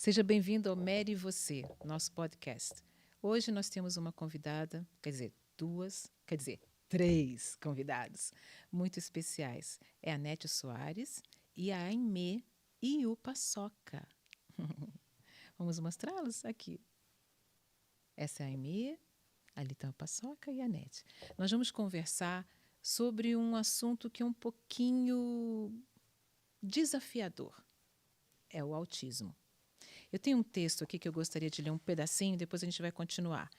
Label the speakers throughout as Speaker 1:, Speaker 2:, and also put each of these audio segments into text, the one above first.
Speaker 1: Seja bem-vindo ao Mere e Você, nosso podcast. Hoje nós temos uma convidada, três convidados muito especiais. É a Nete Soares e a Aimee e o Paçoca. Vamos mostrá-los aqui. Essa é a Aimee, ali está o Paçoca e a Nete. Nós vamos conversar sobre um assunto que é um pouquinho desafiador. É o autismo. Eu tenho um texto aqui que eu gostaria de ler um pedacinho, depois a gente vai continuar.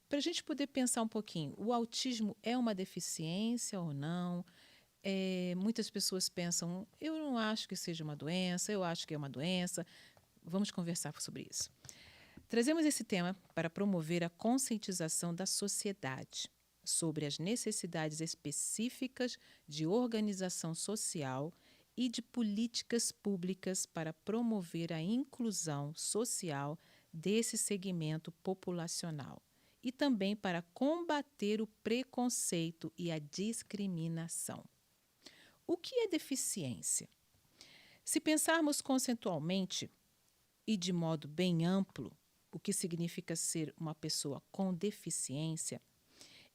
Speaker 1: Para a gente poder pensar um pouquinho, o autismo é uma deficiência ou não? Muitas pessoas pensam, eu não acho que seja uma doença, eu acho que é uma doença. Vamos conversar sobre isso. Trazemos esse tema para promover a conscientização da sociedade sobre as necessidades específicas de organização social e de políticas públicas para promover a inclusão social desse segmento populacional e também para combater o preconceito e a discriminação. O que é deficiência? Se pensarmos conceitualmente e de modo bem amplo, o que significa ser uma pessoa com deficiência,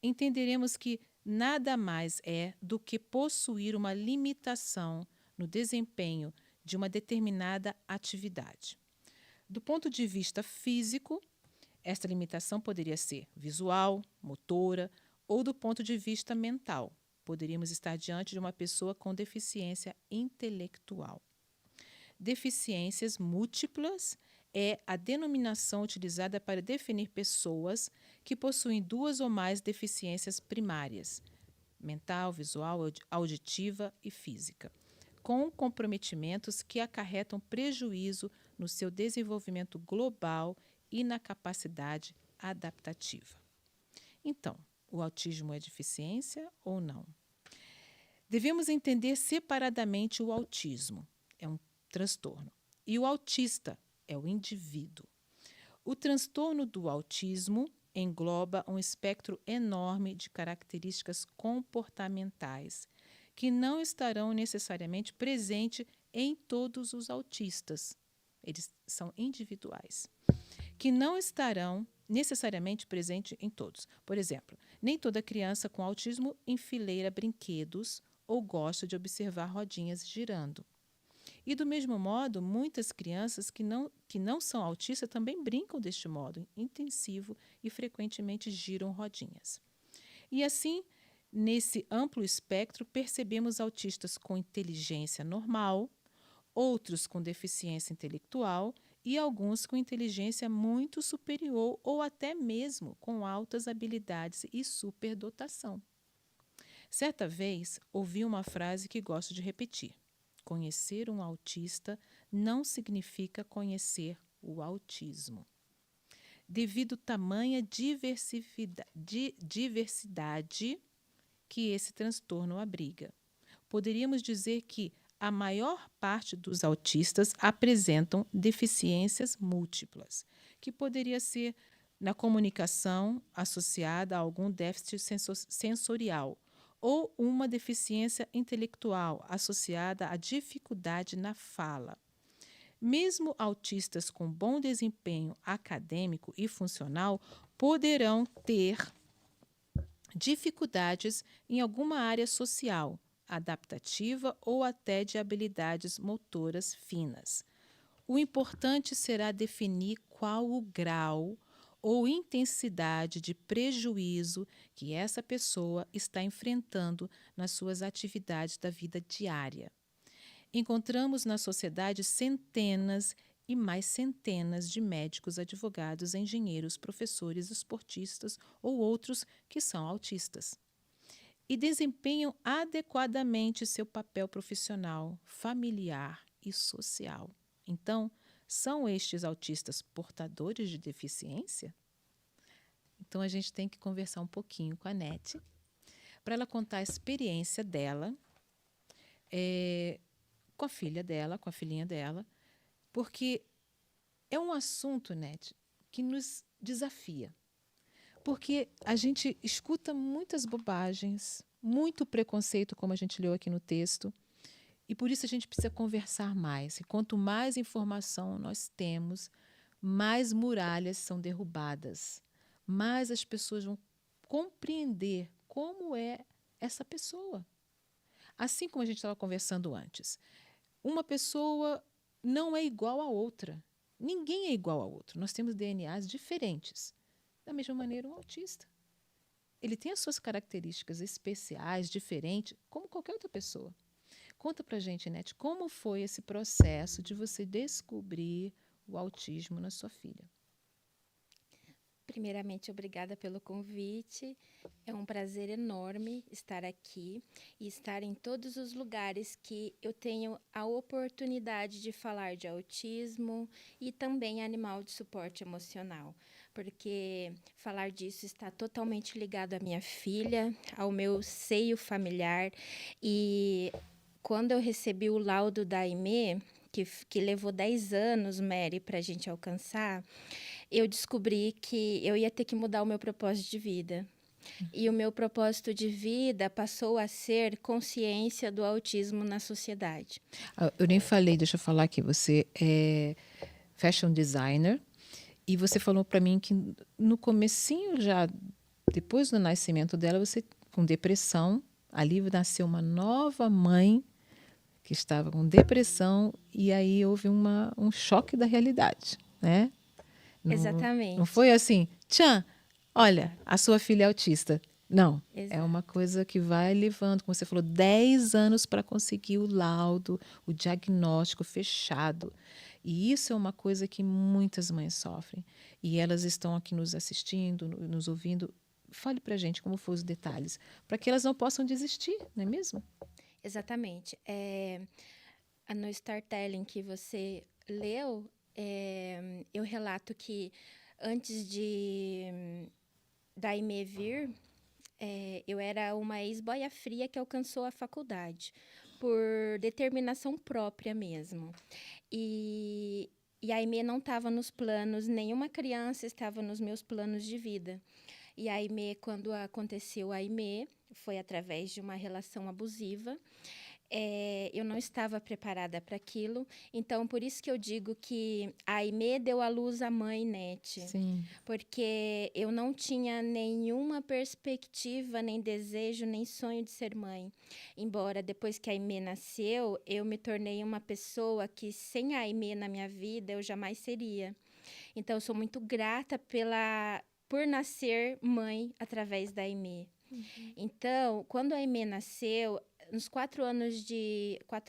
Speaker 1: entenderemos que nada mais é do que possuir uma limitação no desempenho de uma determinada atividade. Do ponto de vista físico, esta limitação poderia ser visual, motora ou do ponto de vista mental. Poderíamos estar diante de uma pessoa com deficiência intelectual. Deficiências múltiplas é a denominação utilizada para definir pessoas que possuem duas ou mais deficiências primárias, mental, visual, auditiva e física, com comprometimentos que acarretam prejuízo no seu desenvolvimento global e na capacidade adaptativa. Então, o autismo é deficiência ou não? Devemos entender separadamente o autismo, é um transtorno, e o autista é o indivíduo. O transtorno do autismo engloba um espectro enorme de características comportamentais que não estarão necessariamente presentes em todos os autistas. Eles são individuais. Que não estarão necessariamente presentes em todos. Por exemplo, nem toda criança com autismo enfileira brinquedos ou gosta de observar rodinhas girando. E, do mesmo modo, muitas crianças que não são autistas também brincam deste modo intensivo e frequentemente giram rodinhas. E assim, nesse amplo espectro, percebemos autistas com inteligência normal, outros com deficiência intelectual e alguns com inteligência muito superior ou até mesmo com altas habilidades e superdotação. Certa vez, ouvi uma frase que gosto de repetir. Conhecer um autista não significa conhecer o autismo. Devido tamanha diversidade que esse transtorno abriga, poderíamos dizer que a maior parte dos autistas apresentam deficiências múltiplas, que poderia ser na comunicação associada a algum déficit sensorial, ou uma deficiência intelectual associada à dificuldade na fala. Mesmo autistas com bom desempenho acadêmico e funcional poderão ter dificuldades em alguma área social, adaptativa ou até de habilidades motoras finas. O importante será definir qual o grau ou intensidade de prejuízo que essa pessoa está enfrentando nas suas atividades da vida diária. Encontramos na sociedade centenas e mais centenas de médicos, advogados, engenheiros, professores, esportistas ou outros que são autistas e desempenham adequadamente seu papel profissional, familiar e social. Então, são estes autistas portadores de deficiência? Então, a gente tem que conversar um pouquinho com a Nete para ela contar a experiência dela com a filha dela, com a filhinha dela, porque é um assunto, Nete, que nos desafia. Porque a gente escuta muitas bobagens, muito preconceito, como a gente leu aqui no texto, E por isso a gente precisa conversar mais. E quanto mais informação nós temos, mais muralhas são derrubadas, mais as pessoas vão compreender como é essa pessoa. Assim como a gente estava conversando antes, uma pessoa não é igual a outra. Ninguém é igual a outro. Nós temos DNAs diferentes. Da mesma maneira, um autista. Ele tem as suas características especiais, diferentes, como qualquer outra pessoa. Conta pra gente, Nete, como foi esse processo de você descobrir o autismo na sua filha?
Speaker 2: Primeiramente, obrigada pelo convite. É um prazer enorme estar aqui e estar em todos os lugares que eu tenho a oportunidade de falar de autismo e também animal de suporte emocional, porque falar disso está totalmente ligado à minha filha, ao meu seio familiar. E quando eu recebi o laudo da Aimee, que levou 10 anos, Mary, para a gente alcançar, eu descobri que eu ia ter que mudar o meu propósito de vida. E o meu propósito de vida passou a ser consciência do autismo na sociedade.
Speaker 1: Eu nem falei, deixa eu falar aqui, você é fashion designer e você falou para mim que no comecinho já, depois do nascimento dela, você com depressão, ali nasceu uma nova mãe que estava com depressão e aí houve um choque da realidade, né? Não
Speaker 2: Exatamente.
Speaker 1: foi assim, tchan, olha,
Speaker 2: Exato.
Speaker 1: a sua filha é autista. Não, é uma
Speaker 2: Exato.
Speaker 1: coisa que vai levando, como você falou, 10 anos para conseguir o laudo, o diagnóstico fechado. E isso é uma coisa que muitas mães sofrem. E elas estão aqui nos assistindo, nos ouvindo. Fale para a gente como foram os detalhes, para que elas não possam desistir, não é mesmo?
Speaker 2: Exatamente. No storytelling que você leu, eu relato que antes da Aimee vir, eu era uma ex-boia fria que alcançou a faculdade, por determinação própria mesmo. E, e a Aimee não estava nos planos, nenhuma criança estava nos meus planos de vida. E a Aimee, quando aconteceu a Aimee, foi através de uma relação abusiva. Eu não estava preparada para aquilo, então por isso que eu digo que a Aimee deu à luz a mãe Nete,
Speaker 1: Sim.
Speaker 2: porque eu não tinha nenhuma perspectiva, nem desejo, nem sonho de ser mãe. Embora depois que a Aimee nasceu, eu me tornei uma pessoa que sem a Aimee na minha vida eu jamais seria. Então eu sou muito grata por nascer mãe através da Aimee. Então, quando a Aimee nasceu, nos 4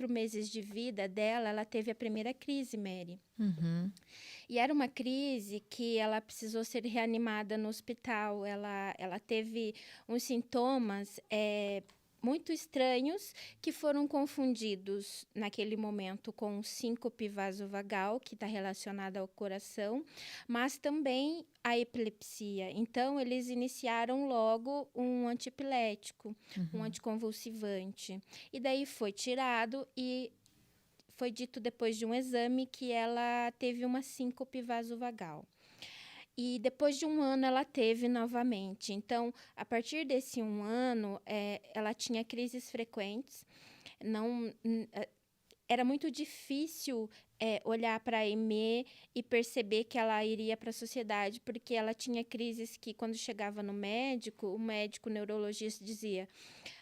Speaker 2: meses de vida dela, ela teve a primeira crise, Mary.
Speaker 1: Uhum.
Speaker 2: E era uma crise que ela precisou ser reanimada no hospital. Ela teve uns sintomas muito estranhos que foram confundidos naquele momento com síncope vasovagal, que está relacionada ao coração, mas também a epilepsia. Então, eles iniciaram logo um antiepilético, um anticonvulsivante. E daí foi tirado e foi dito depois de um exame que ela teve uma síncope vasovagal. E depois de um ano ela teve novamente. Então, a partir desse um ano, ela tinha crises frequentes. Não, era muito difícil olhar para a Aimee e perceber que ela iria para a sociedade, porque ela tinha crises que, quando chegava no médico, o médico neurologista dizia: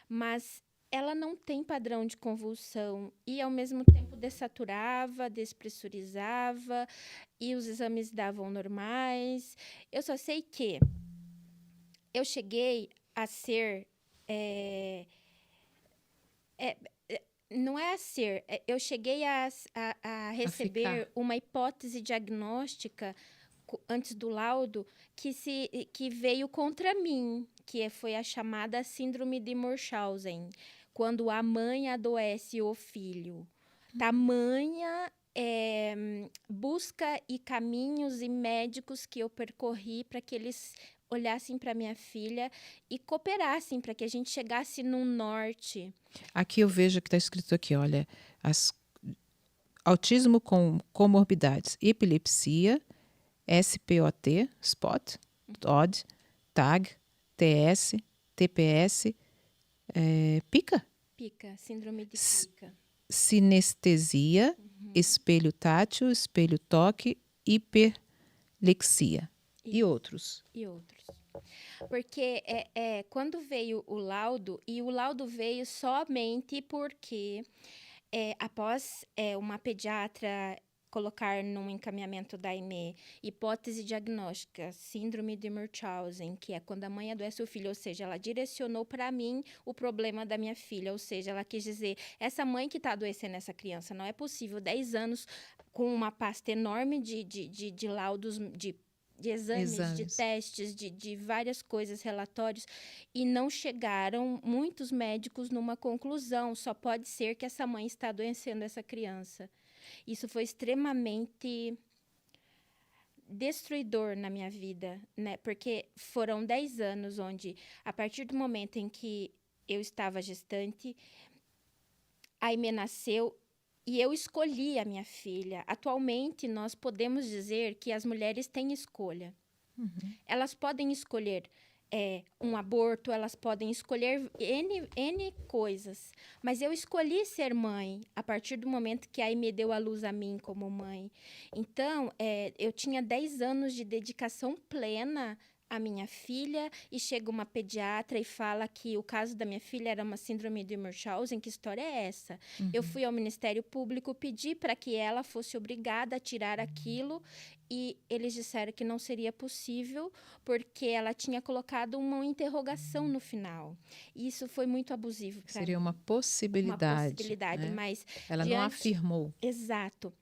Speaker 2: mas ela não tem padrão de convulsão, e ao mesmo tempo dessaturava, despressurizava, e os exames davam normais. Eu só sei que eu cheguei a ser. Não é a ser, eu cheguei a
Speaker 1: A ficar.
Speaker 2: receber uma hipótese diagnóstica antes do laudo que veio contra mim, foi a chamada síndrome de Munchausen, quando a mãe adoece o filho. Tamanha busca e caminhos e médicos que eu percorri para que eles olhassem para minha filha e cooperassem para que a gente chegasse no norte.
Speaker 1: Aqui eu vejo que está escrito aqui, olha, as, autismo com comorbidades, epilepsia, SPOT, SPOT, TOD, TAG, TS, TPS, PICA,
Speaker 2: Pica, síndrome de
Speaker 1: S-
Speaker 2: pica.
Speaker 1: sinestesia, espelho tátil, espelho toque, hiperlexia e outros.
Speaker 2: E outros. Porque quando veio o laudo, e o laudo veio somente porque, após uma pediatra colocar num encaminhamento da Aimee hipótese diagnóstica, síndrome de Munchausen, que é quando a mãe adoece o filho, ou seja, ela direcionou para mim o problema da minha filha, ou seja, ela quis dizer, essa mãe que está adoecendo essa criança, não é possível, 10 anos com uma pasta enorme de laudos, de exames, de testes, de várias coisas, relatórios, e não chegaram muitos médicos numa conclusão, só pode ser que essa mãe está adoecendo essa criança. Isso foi extremamente destruidor na minha vida, né? Porque foram 10 anos onde, a partir do momento em que eu estava gestante, a Aimee nasceu e eu escolhi a minha filha. Atualmente, nós podemos dizer que as mulheres têm escolha. Elas podem escolher um aborto, elas podem escolher N coisas. Mas eu escolhi ser mãe a partir do momento que a Aimee deu a luz a mim como mãe. Então, eu tinha 10 anos de dedicação plena à minha filha, e chega uma pediatra e fala que o caso da minha filha era uma síndrome de Munchausen. Que história é essa? Eu fui ao Ministério Público, pedi para que ela fosse obrigada a tirar aquilo, e eles disseram que não seria possível, porque ela tinha colocado uma interrogação no final. E isso foi muito abusivo para mim.
Speaker 1: Seria uma possibilidade.
Speaker 2: Uma possibilidade,
Speaker 1: né?
Speaker 2: mas...
Speaker 1: Ela não afirmou.
Speaker 2: Exato.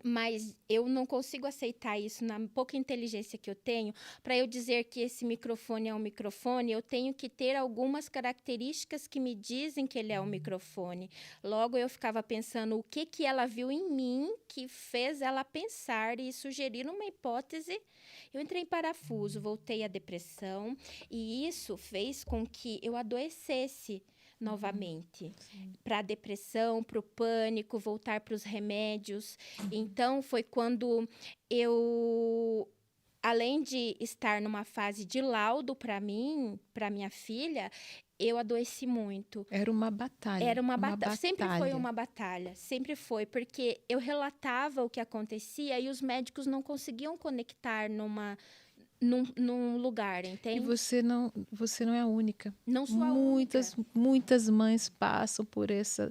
Speaker 2: Mas eu não consigo aceitar isso na pouca inteligência que eu tenho. Para eu dizer que esse microfone é um microfone, eu tenho que ter algumas características que me dizem que ele é um microfone. Logo, eu ficava pensando o que ela viu em mim que fez ela pensar e sugerir uma hipótese. Eu entrei em parafuso, voltei à depressão, e isso fez com que eu adoecesse novamente, para a depressão, para o pânico, voltar para os remédios. Então, foi quando eu, além de estar numa fase de laudo para mim, para minha filha, eu adoeci muito.
Speaker 1: Era uma batalha.
Speaker 2: Era uma batalha. Sempre foi uma batalha. Sempre foi, porque eu relatava o que acontecia e os médicos não conseguiam conectar num lugar, entende?
Speaker 1: E você não é a única.
Speaker 2: Não sou a única.
Speaker 1: Muitas mães passam por essa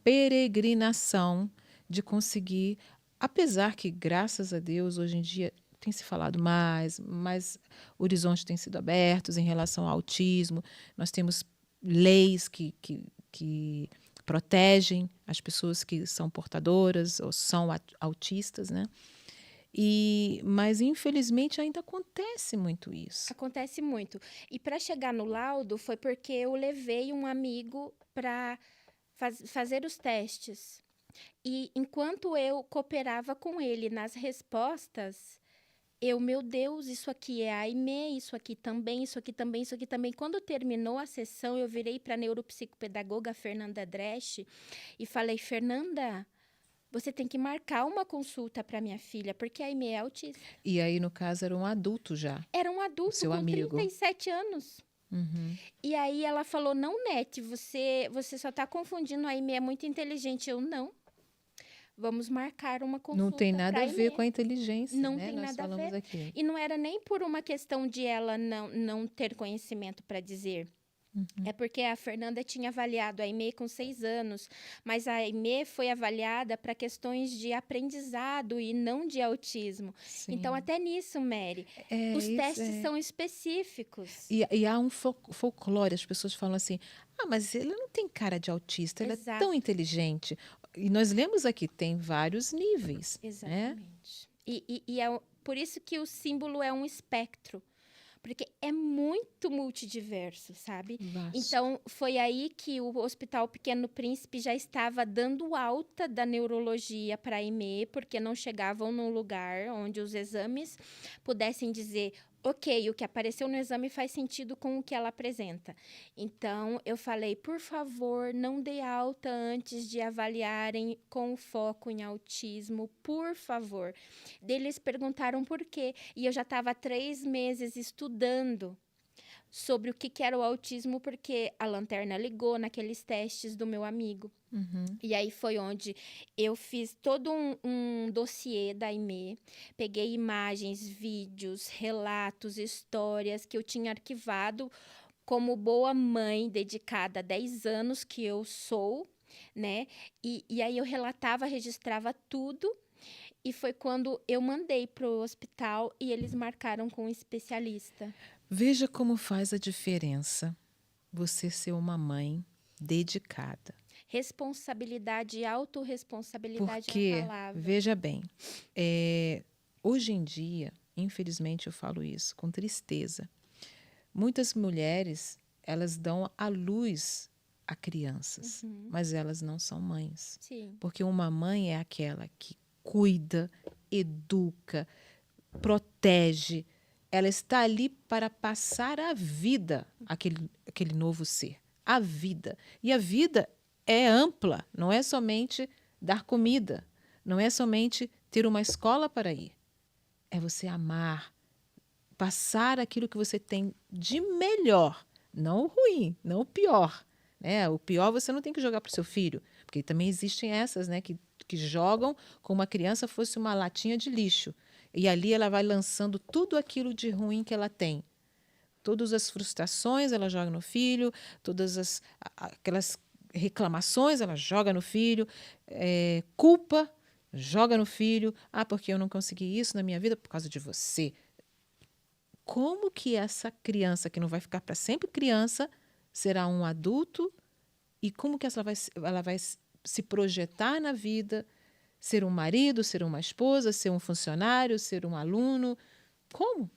Speaker 1: peregrinação de conseguir, apesar que, graças a Deus, hoje em dia tem se falado mais horizontes têm sido abertos em relação ao autismo. Nós temos leis que protegem as pessoas que são portadoras ou são autistas, né? Mas, infelizmente, ainda acontece muito isso.
Speaker 2: Acontece muito. E para chegar no laudo foi porque eu levei um amigo para fazer os testes. E enquanto eu cooperava com ele nas respostas, meu Deus, isso aqui é a Aimee, isso aqui também, isso aqui também, isso aqui também. Quando terminou a sessão, eu virei para a neuropsicopedagoga Fernanda Dresch e falei, Fernanda, você tem que marcar uma consulta para minha filha, porque a Aimee é autista.
Speaker 1: E aí, no caso, era um adulto já.
Speaker 2: Era um adulto
Speaker 1: seu
Speaker 2: com
Speaker 1: amigo.
Speaker 2: 37 anos. E aí ela falou, não, Nete, você só está confundindo, a Aimee é muito inteligente. Eu, não. Vamos marcar uma consulta.
Speaker 1: Não tem nada a ver com a inteligência,
Speaker 2: não
Speaker 1: né?
Speaker 2: Tem
Speaker 1: Nós
Speaker 2: nada a ver.
Speaker 1: Aqui.
Speaker 2: E não era nem por uma questão de ela não ter conhecimento para dizer. É porque a Fernanda tinha avaliado a Aimee com 6 anos, mas a Aimee foi avaliada para questões de aprendizado e não de autismo. Sim. Então, até nisso, Mary, os testes são específicos.
Speaker 1: E há um folclore, as pessoas falam assim, mas ele não tem cara de autista, ele é tão inteligente. E nós lemos aqui, tem vários níveis.
Speaker 2: Exatamente. Né? E é por isso que o símbolo é um espectro. Porque é muito multidiverso, sabe?
Speaker 1: Vasto.
Speaker 2: Então, foi aí que o Hospital Pequeno Príncipe já estava dando alta da neurologia para a Aimee, porque não chegavam num lugar onde os exames pudessem dizer, ok, o que apareceu no exame faz sentido com o que ela apresenta. Então, eu falei, por favor, não dê alta antes de avaliarem com foco em autismo, por favor. Eles perguntaram por quê. E eu já estava há 3 meses estudando sobre o que era o autismo, porque a lanterna ligou naqueles testes do meu amigo.
Speaker 1: Uhum.
Speaker 2: E aí foi onde eu fiz todo um dossiê da Aimee, peguei imagens, vídeos, relatos, histórias que eu tinha arquivado como boa mãe dedicada há 10 anos que eu sou, né? E aí eu relatava, registrava tudo, e foi quando eu mandei para o hospital e eles marcaram com um especialista.
Speaker 1: Veja como faz a diferença você ser uma mãe dedicada.
Speaker 2: Responsabilidade e autorresponsabilidade é a
Speaker 1: Porque,
Speaker 2: palavra.
Speaker 1: veja bem, hoje em dia, infelizmente eu falo isso com tristeza, muitas mulheres, elas dão à luz a crianças,
Speaker 2: Uhum,
Speaker 1: mas elas não são mães.
Speaker 2: sim.
Speaker 1: Porque uma mãe é aquela que cuida, educa, protege. Ela está ali para passar a vida àquele novo ser. A vida. E a vida é ampla, não é somente dar comida, não é somente ter uma escola para ir. É você amar, passar aquilo que você tem de melhor, não o ruim, não o pior. Né? O pior você não tem que jogar para o seu filho, porque também existem essas, né, que jogam como uma criança fosse uma latinha de lixo. E ali ela vai lançando tudo aquilo de ruim que ela tem. Todas as frustrações ela joga no filho, todas aquelas reclamações ela joga no filho, culpa joga no filho. Ah, porque eu não consegui isso na minha vida por causa de você. Como que essa criança, que não vai ficar para sempre criança, será um adulto e como que ela vai se projetar na vida, ser um marido, ser uma esposa, ser um funcionário, ser um aluno? Como?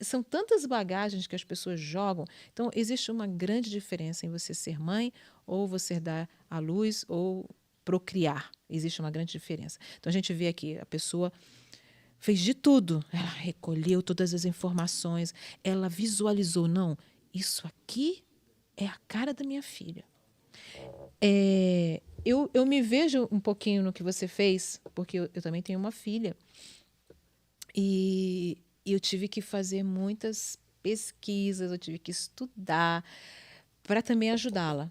Speaker 1: São tantas bagagens que as pessoas jogam. Então, existe uma grande diferença em você ser mãe ou você dar à luz ou procriar. Existe uma grande diferença. Então, a gente vê aqui a pessoa fez de tudo. Ela recolheu todas as informações, ela visualizou, não, isso aqui é a cara da minha filha. Eu me vejo um pouquinho no que você fez, porque eu também tenho uma filha. E eu tive que fazer muitas pesquisas, eu tive que estudar para também ajudá-la.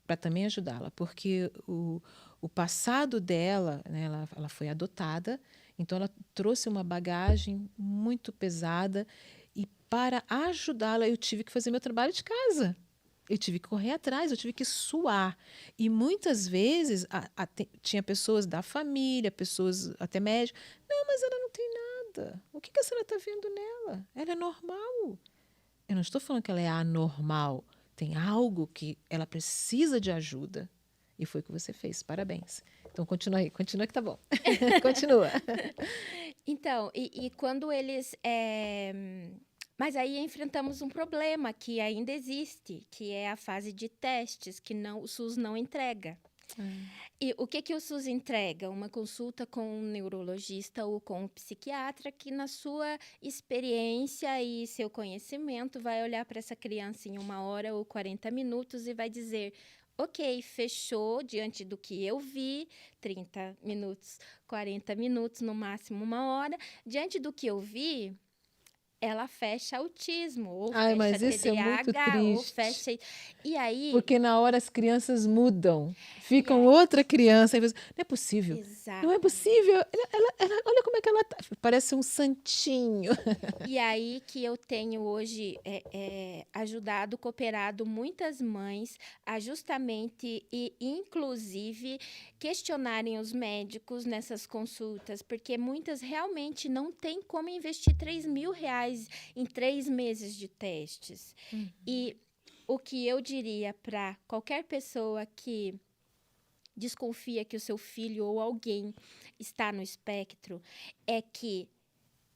Speaker 1: Para também ajudá-la, porque o passado dela, né, ela foi adotada, então ela trouxe uma bagagem muito pesada e para ajudá-la eu tive que fazer meu trabalho de casa. Eu tive que correr atrás, eu tive que suar. E muitas vezes tinha pessoas da família, pessoas até médicos. Não, mas ela não tem nada. O que a senhora está vendo nela? Ela é normal. Eu não estou falando que ela é anormal. Tem algo que ela precisa de ajuda. E foi o que você fez. Parabéns. Então, continua aí. Continua que tá bom. Continua.
Speaker 2: Então, e quando eles. Mas aí enfrentamos um problema que ainda existe, que é a fase de testes, que o SUS não entrega. E o que o SUS entrega? Uma consulta com um neurologista ou com um psiquiatra que, na sua experiência e seu conhecimento, vai olhar para essa criança em 1 hora ou 40 minutos e vai dizer: ok, fechou diante do que eu vi, 30 minutos, 40 minutos, no máximo 1 hora. Diante do que eu vi, ela fecha autismo, ou
Speaker 1: Ai,
Speaker 2: fecha
Speaker 1: mas isso é muito
Speaker 2: TDAH, ou
Speaker 1: triste.
Speaker 2: fecha. E aí.
Speaker 1: Porque na hora as crianças mudam.
Speaker 2: E
Speaker 1: Ficam
Speaker 2: aí
Speaker 1: outra criança. Aí você, não é possível. Não é
Speaker 2: exatamente.
Speaker 1: possível. Olha como é que ela tá. Parece um santinho.
Speaker 2: E aí que eu tenho hoje ajudado, cooperado muitas mães a justamente e inclusive questionarem os médicos nessas consultas, porque muitas realmente não têm como investir R$ 3.000 em 3 meses de testes. E o que eu diria para qualquer pessoa que desconfia que o seu filho ou alguém está no espectro é que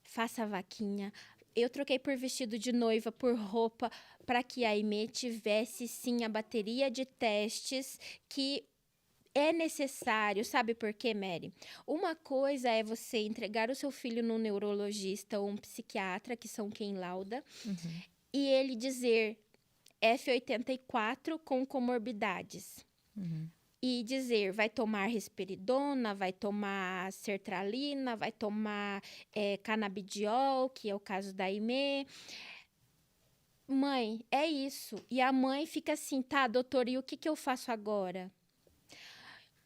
Speaker 2: faça a vaquinha. Eu troquei por vestido de noiva, por roupa, para que a Aimee tivesse, sim, a bateria de testes que é necessário. Sabe por quê, Mary? Uma coisa é você entregar o seu filho num neurologista ou um psiquiatra, que são quem lauda, e ele dizer F84 com comorbidades. E dizer, vai tomar risperidona, vai tomar sertralina, vai tomar canabidiol, que é o caso da Aimee. Mãe, é isso. E a mãe fica assim, tá, doutor, e o que eu faço agora?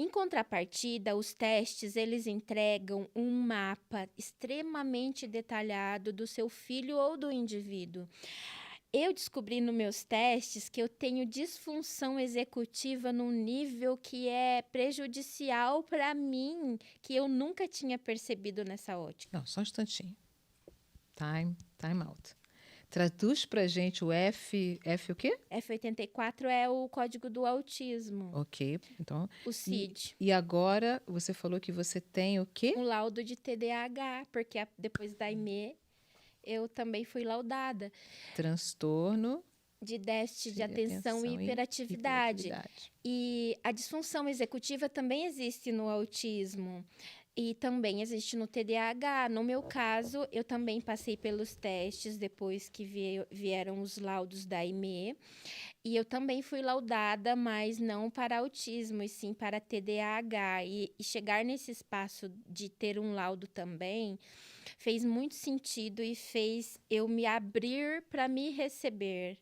Speaker 2: Em contrapartida, os testes, eles entregam um mapa extremamente detalhado do seu filho ou do indivíduo. Eu descobri nos meus testes que eu tenho disfunção executiva num nível que é prejudicial para mim, que eu nunca tinha percebido nessa ótica.
Speaker 1: Não, só um instantinho. Time out. Traduz pra gente o F o quê?
Speaker 2: F84 é o código do autismo,
Speaker 1: Ok, então.
Speaker 2: o CID.
Speaker 1: E agora você falou que você tem o quê?
Speaker 2: Um laudo de TDAH, porque depois da IME eu também fui laudada.
Speaker 1: Transtorno
Speaker 2: De déficit de atenção e hiperatividade. E a disfunção executiva também existe no autismo. E também existe no TDAH. No meu caso, eu também passei pelos testes depois que vieram os laudos da IME. E eu também fui laudada, mas não para autismo, e sim para TDAH. E chegar nesse espaço de ter um laudo também fez muito sentido e fez eu me abrir para me receber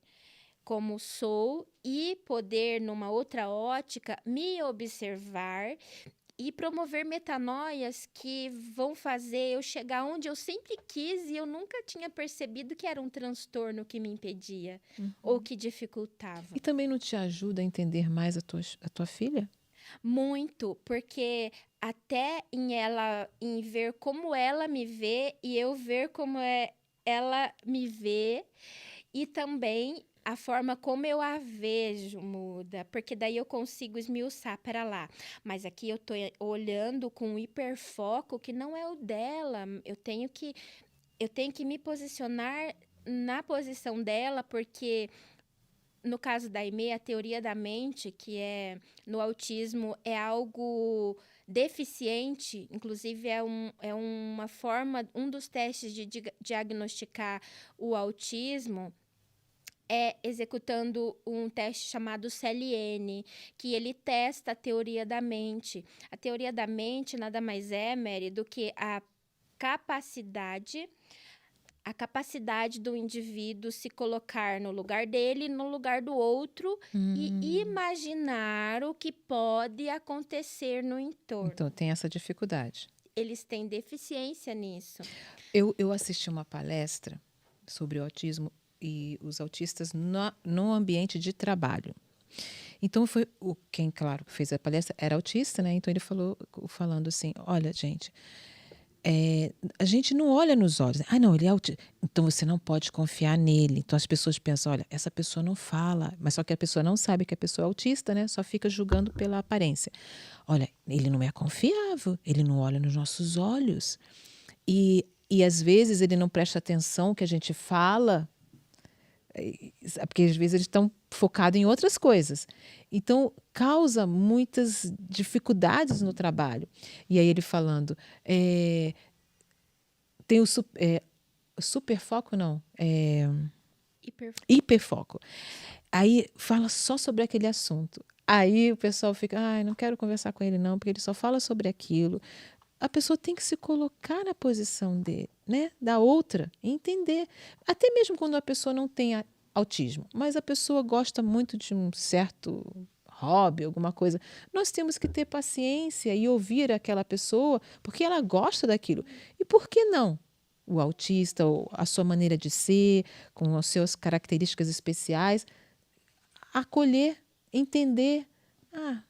Speaker 2: como sou e poder, numa outra ótica, me observar e promover metanoias que vão fazer eu chegar onde eu sempre quis e eu nunca tinha percebido que era um transtorno que me impedia ou que dificultava.
Speaker 1: E também não te ajuda a entender mais a tua filha?
Speaker 2: Muito, porque até em ver como ela me vê e eu ver como ela me vê, e também a forma como eu a vejo muda, porque daí eu consigo esmiuçar para lá. Mas aqui eu tô olhando com um hiperfoco que não é o dela. Eu tenho que me posicionar na posição dela, porque no caso da IME, a teoria da mente, que é no autismo, é algo deficiente, inclusive é uma forma, um dos testes de diagnosticar o autismo é executando um teste chamado CLN, que ele testa a teoria da mente. A teoria da mente nada mais é, Mary, do que a capacidade do indivíduo se colocar no lugar dele e no lugar do outro e imaginar o que pode acontecer no entorno.
Speaker 1: Então, tem essa dificuldade.
Speaker 2: Eles têm deficiência nisso.
Speaker 1: Eu assisti uma palestra sobre o autismo e os autistas no ambiente de trabalho. Então, foi quem, claro, fez a palestra era autista, né? Então, ele falando assim, olha, gente, a gente não olha nos olhos. Ah, não, ele é autista. Então, você não pode confiar nele. Então, as pessoas pensam, olha, essa pessoa não fala. Mas só que a pessoa não sabe que a pessoa é autista, né? Só fica julgando pela aparência. Olha, ele não é confiável. Ele não olha nos nossos olhos. E às vezes, ele não presta atenção que a gente fala, porque às vezes eles estão focados em outras coisas. Então, causa muitas dificuldades no trabalho. E aí ele falando, tem o superfoco, não, hiperfoco. Aí fala só sobre aquele assunto. Aí o pessoal fica, não quero conversar com ele não, porque ele só fala sobre aquilo. A pessoa tem que se colocar na posição né, da outra e entender. Até mesmo quando a pessoa não tem autismo, mas a pessoa gosta muito de um certo hobby, alguma coisa. Nós temos que ter paciência e ouvir aquela pessoa, porque ela gosta daquilo. E por que não? O autista, ou a sua maneira de ser, com as suas características especiais, acolher, entender. A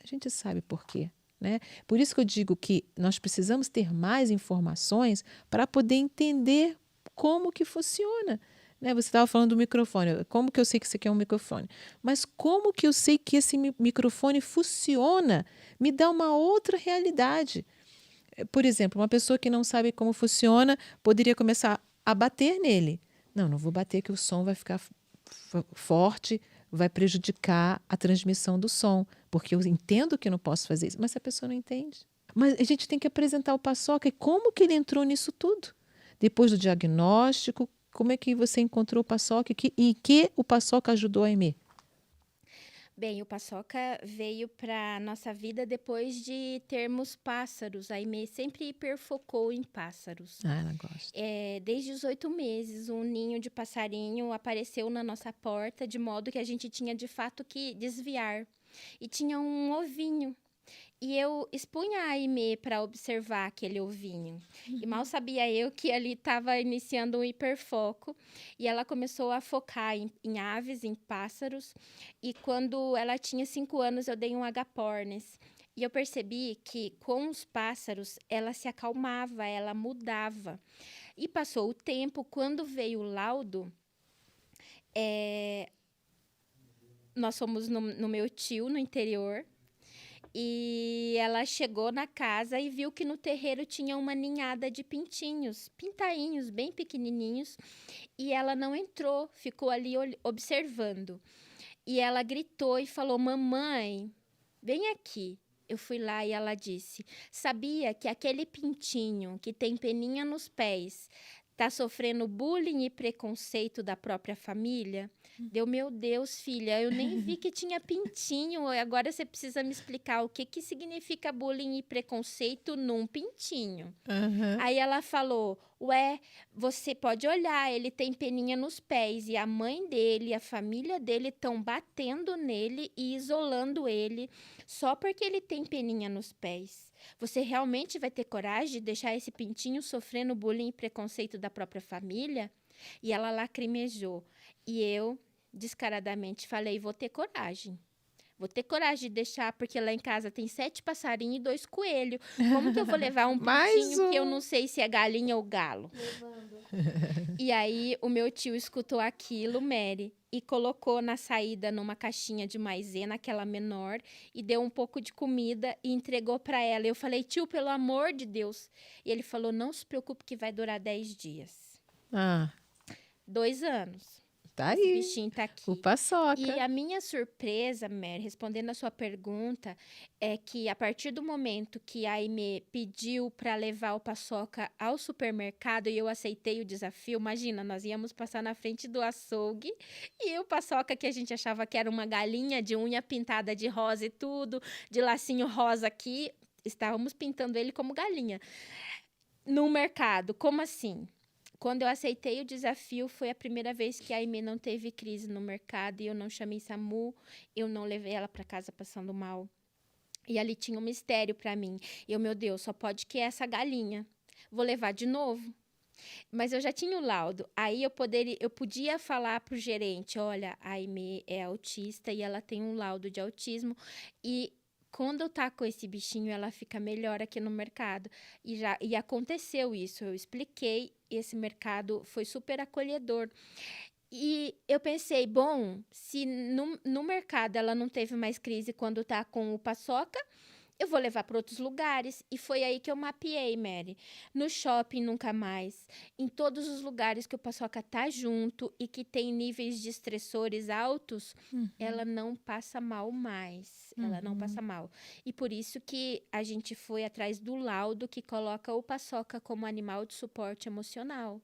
Speaker 1: gente sabe por quê. Né? Por isso que eu digo que nós precisamos ter mais informações para poder entender como que funciona. Né? Você estava falando do microfone. Como que eu sei que isso aqui é um microfone? Mas como que eu sei que esse microfone funciona? Me dá uma outra realidade. Por exemplo, uma pessoa que não sabe como funciona poderia começar a bater nele. Não vou bater que o som vai ficar forte, vai prejudicar a transmissão do som, porque eu entendo que eu não posso fazer isso, mas a pessoa não entende. Mas a gente tem que apresentar o Paçoca e como que ele entrou nisso tudo. Depois do diagnóstico, como é que você encontrou o Paçoca e que o Paçoca ajudou a Aimee?
Speaker 2: Bem, o Paçoca veio para a nossa vida depois de termos pássaros. A Aimee sempre hiperfocou em pássaros.
Speaker 1: Ela gosta.
Speaker 2: Desde os 8 meses, um ninho de passarinho apareceu na nossa porta, de modo que a gente tinha de fato que desviar. E tinha um ovinho. E eu expunha a Aimee para observar aquele ovinho. E mal sabia eu que ali estava iniciando um hiperfoco. E ela começou a focar em aves, em pássaros. E quando ela tinha 5 anos, eu dei um agapornis. E eu percebi que com os pássaros, ela se acalmava, ela mudava. E passou o tempo, quando veio o laudo, nós fomos no meu tio, no interior. E ela chegou na casa e viu que no terreiro tinha uma ninhada de pintinhos, pintainhos, bem pequenininhos. E ela não entrou, ficou ali observando. E ela gritou e falou: mamãe, vem aqui. Eu fui lá e ela disse: sabia que aquele pintinho que tem peninha nos pés está sofrendo bullying e preconceito da própria família? Deu, meu Deus, filha, eu nem vi que tinha pintinho. Agora você precisa me explicar o que significa bullying e preconceito num pintinho.
Speaker 1: Aham.
Speaker 2: Aí ela falou: ué, você pode olhar, ele tem peninha nos pés e a mãe dele, a família dele estão batendo nele e isolando ele só porque ele tem peninha nos pés. Você realmente vai ter coragem de deixar esse pintinho sofrendo bullying e preconceito da própria família? E ela lacrimejou. E eu, descaradamente, falei: vou ter coragem. Vou ter coragem de deixar, porque lá em casa tem 7 passarinhos e 2 coelhos. Como que eu vou levar um
Speaker 1: Mais
Speaker 2: pintinho que eu
Speaker 1: um.
Speaker 2: não sei se é galinha ou galo? E aí, o meu tio escutou aquilo, Mary, e colocou na saída numa caixinha de maisena, aquela menor, e deu um pouco de comida e entregou para ela. Eu falei: tio, pelo amor de Deus. E ele falou: não se preocupe que vai durar 10 dias.
Speaker 1: Ah,
Speaker 2: 2 anos.
Speaker 1: tá
Speaker 2: Esse
Speaker 1: aí.
Speaker 2: bichinho tá aqui.
Speaker 1: O paçoca.
Speaker 2: E a minha surpresa, Mary, respondendo a sua pergunta, é que a partir do momento que a Aimee pediu para levar o paçoca ao supermercado e eu aceitei o desafio, imagina, nós íamos passar na frente do açougue e o paçoca que a gente achava que era uma galinha de unha pintada de rosa e tudo, de lacinho rosa aqui, estávamos pintando ele como galinha. No mercado, como assim? Quando eu aceitei o desafio, foi a primeira vez que a Aimee não teve crise no mercado e eu não chamei SAMU, eu não levei ela para casa passando mal. E ali tinha um mistério para mim. Eu, meu Deus, só pode que essa galinha. Vou levar de novo. Mas eu já tinha o laudo. Aí eu podia falar pro gerente: olha, a Aimee é autista e ela tem um laudo de autismo. E quando eu tá com esse bichinho, ela fica melhor aqui no mercado. E aconteceu isso. Eu expliquei, e esse mercado foi super acolhedor. E eu pensei: bom, se no mercado ela não teve mais crise quando tá com o paçoca, eu vou levar para outros lugares. E foi aí que eu mapeei, Mary. No shopping, nunca mais. Em todos os lugares que o paçoca tá junto e que tem níveis de estressores altos, ela não passa mal mais. Ela não passa mal. E por isso que a gente foi atrás do laudo que coloca o paçoca como animal de suporte emocional.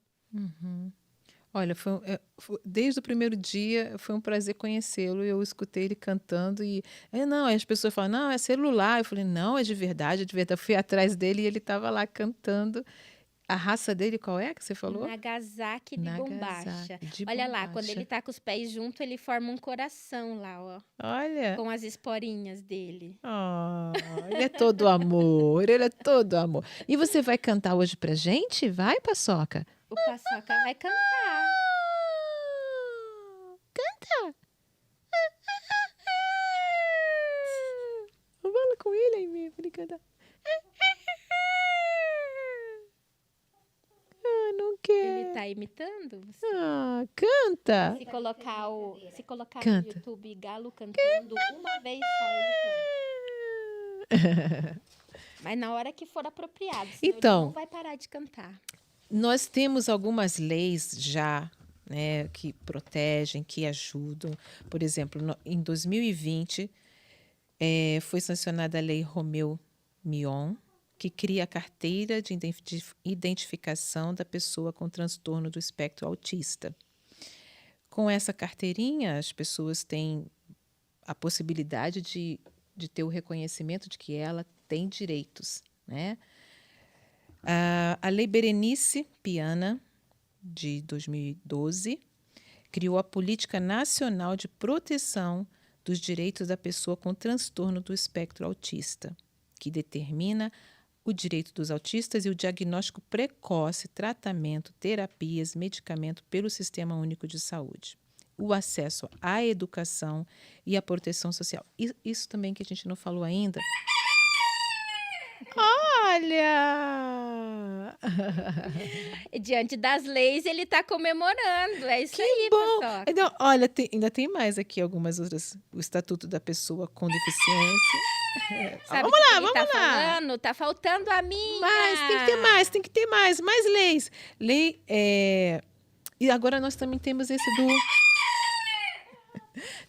Speaker 1: Olha, desde o primeiro dia foi um prazer conhecê-lo. Eu escutei ele cantando e não, aí as pessoas falam: não, é celular. Eu falei: não, é de verdade, é de verdade. Eu fui atrás dele e ele estava lá cantando. A raça dele qual é que você falou?
Speaker 2: Nagasaki de bombacha.
Speaker 1: Nagasaki de
Speaker 2: Olha lá, quando ele
Speaker 1: bombacha.
Speaker 2: tá com os pés juntos, ele forma um coração lá, ó,
Speaker 1: Olha,
Speaker 2: com as esporinhas dele.
Speaker 1: ele é todo amor, ele é todo amor. E você vai cantar hoje pra gente? Vai, Paçoca?
Speaker 2: O paçoca vai cantar.
Speaker 1: Canta! Fala com ele, Aimee, pra ele cantar. Ah, não
Speaker 2: Ele
Speaker 1: quer.
Speaker 2: tá imitando você?
Speaker 1: Ah, canta!
Speaker 2: Se colocar no
Speaker 1: Canta.
Speaker 2: YouTube Galo cantando uma vez só, ele canta. Mas na hora que for apropriado, senão ele
Speaker 1: Então,
Speaker 2: não vai parar de cantar.
Speaker 1: nós temos algumas leis já, né, que protegem, que ajudam. Por exemplo, em 2020, foi sancionada a Lei Romeu Mion, que cria a carteira de identificação da pessoa com transtorno do espectro autista. Com essa carteirinha, as pessoas têm a possibilidade de ter o reconhecimento de que ela tem direitos, né? A Lei Berenice Piana, de 2012, criou a Política Nacional de Proteção dos direitos da pessoa com transtorno do espectro autista, que determina o direito dos autistas e o diagnóstico precoce, tratamento, terapias, medicamento pelo Sistema Único de Saúde. O acesso à educação e à proteção social. Isso também que a gente não falou ainda. Olha!
Speaker 2: Diante das leis, ele está comemorando. É isso aí,
Speaker 1: Bom!
Speaker 2: Paçoca.
Speaker 1: Então, olha, ainda tem mais aqui algumas outras. O Estatuto da Pessoa com Deficiência.
Speaker 2: Sabe
Speaker 1: Vamos
Speaker 2: o que
Speaker 1: lá,
Speaker 2: ele
Speaker 1: vamos
Speaker 2: tá
Speaker 1: lá.
Speaker 2: falando? Tá faltando a minha.
Speaker 1: Mas tem que ter mais leis. Lei, e agora nós também temos esse do...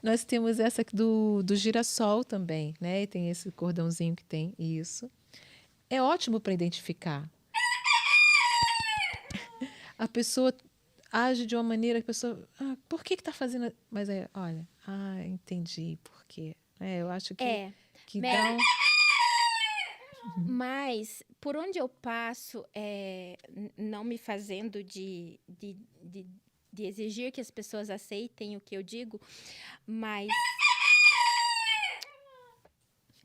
Speaker 1: Nós temos essa aqui do girassol também, né? E tem esse cordãozinho que tem isso. É ótimo para identificar. A pessoa age de uma maneira que a pessoa... por que está fazendo... Mas olha, entendi por quê. Eu acho que, dá um...
Speaker 2: Mas, por onde eu passo, não me fazendo de exigir que as pessoas aceitem o que eu digo, mas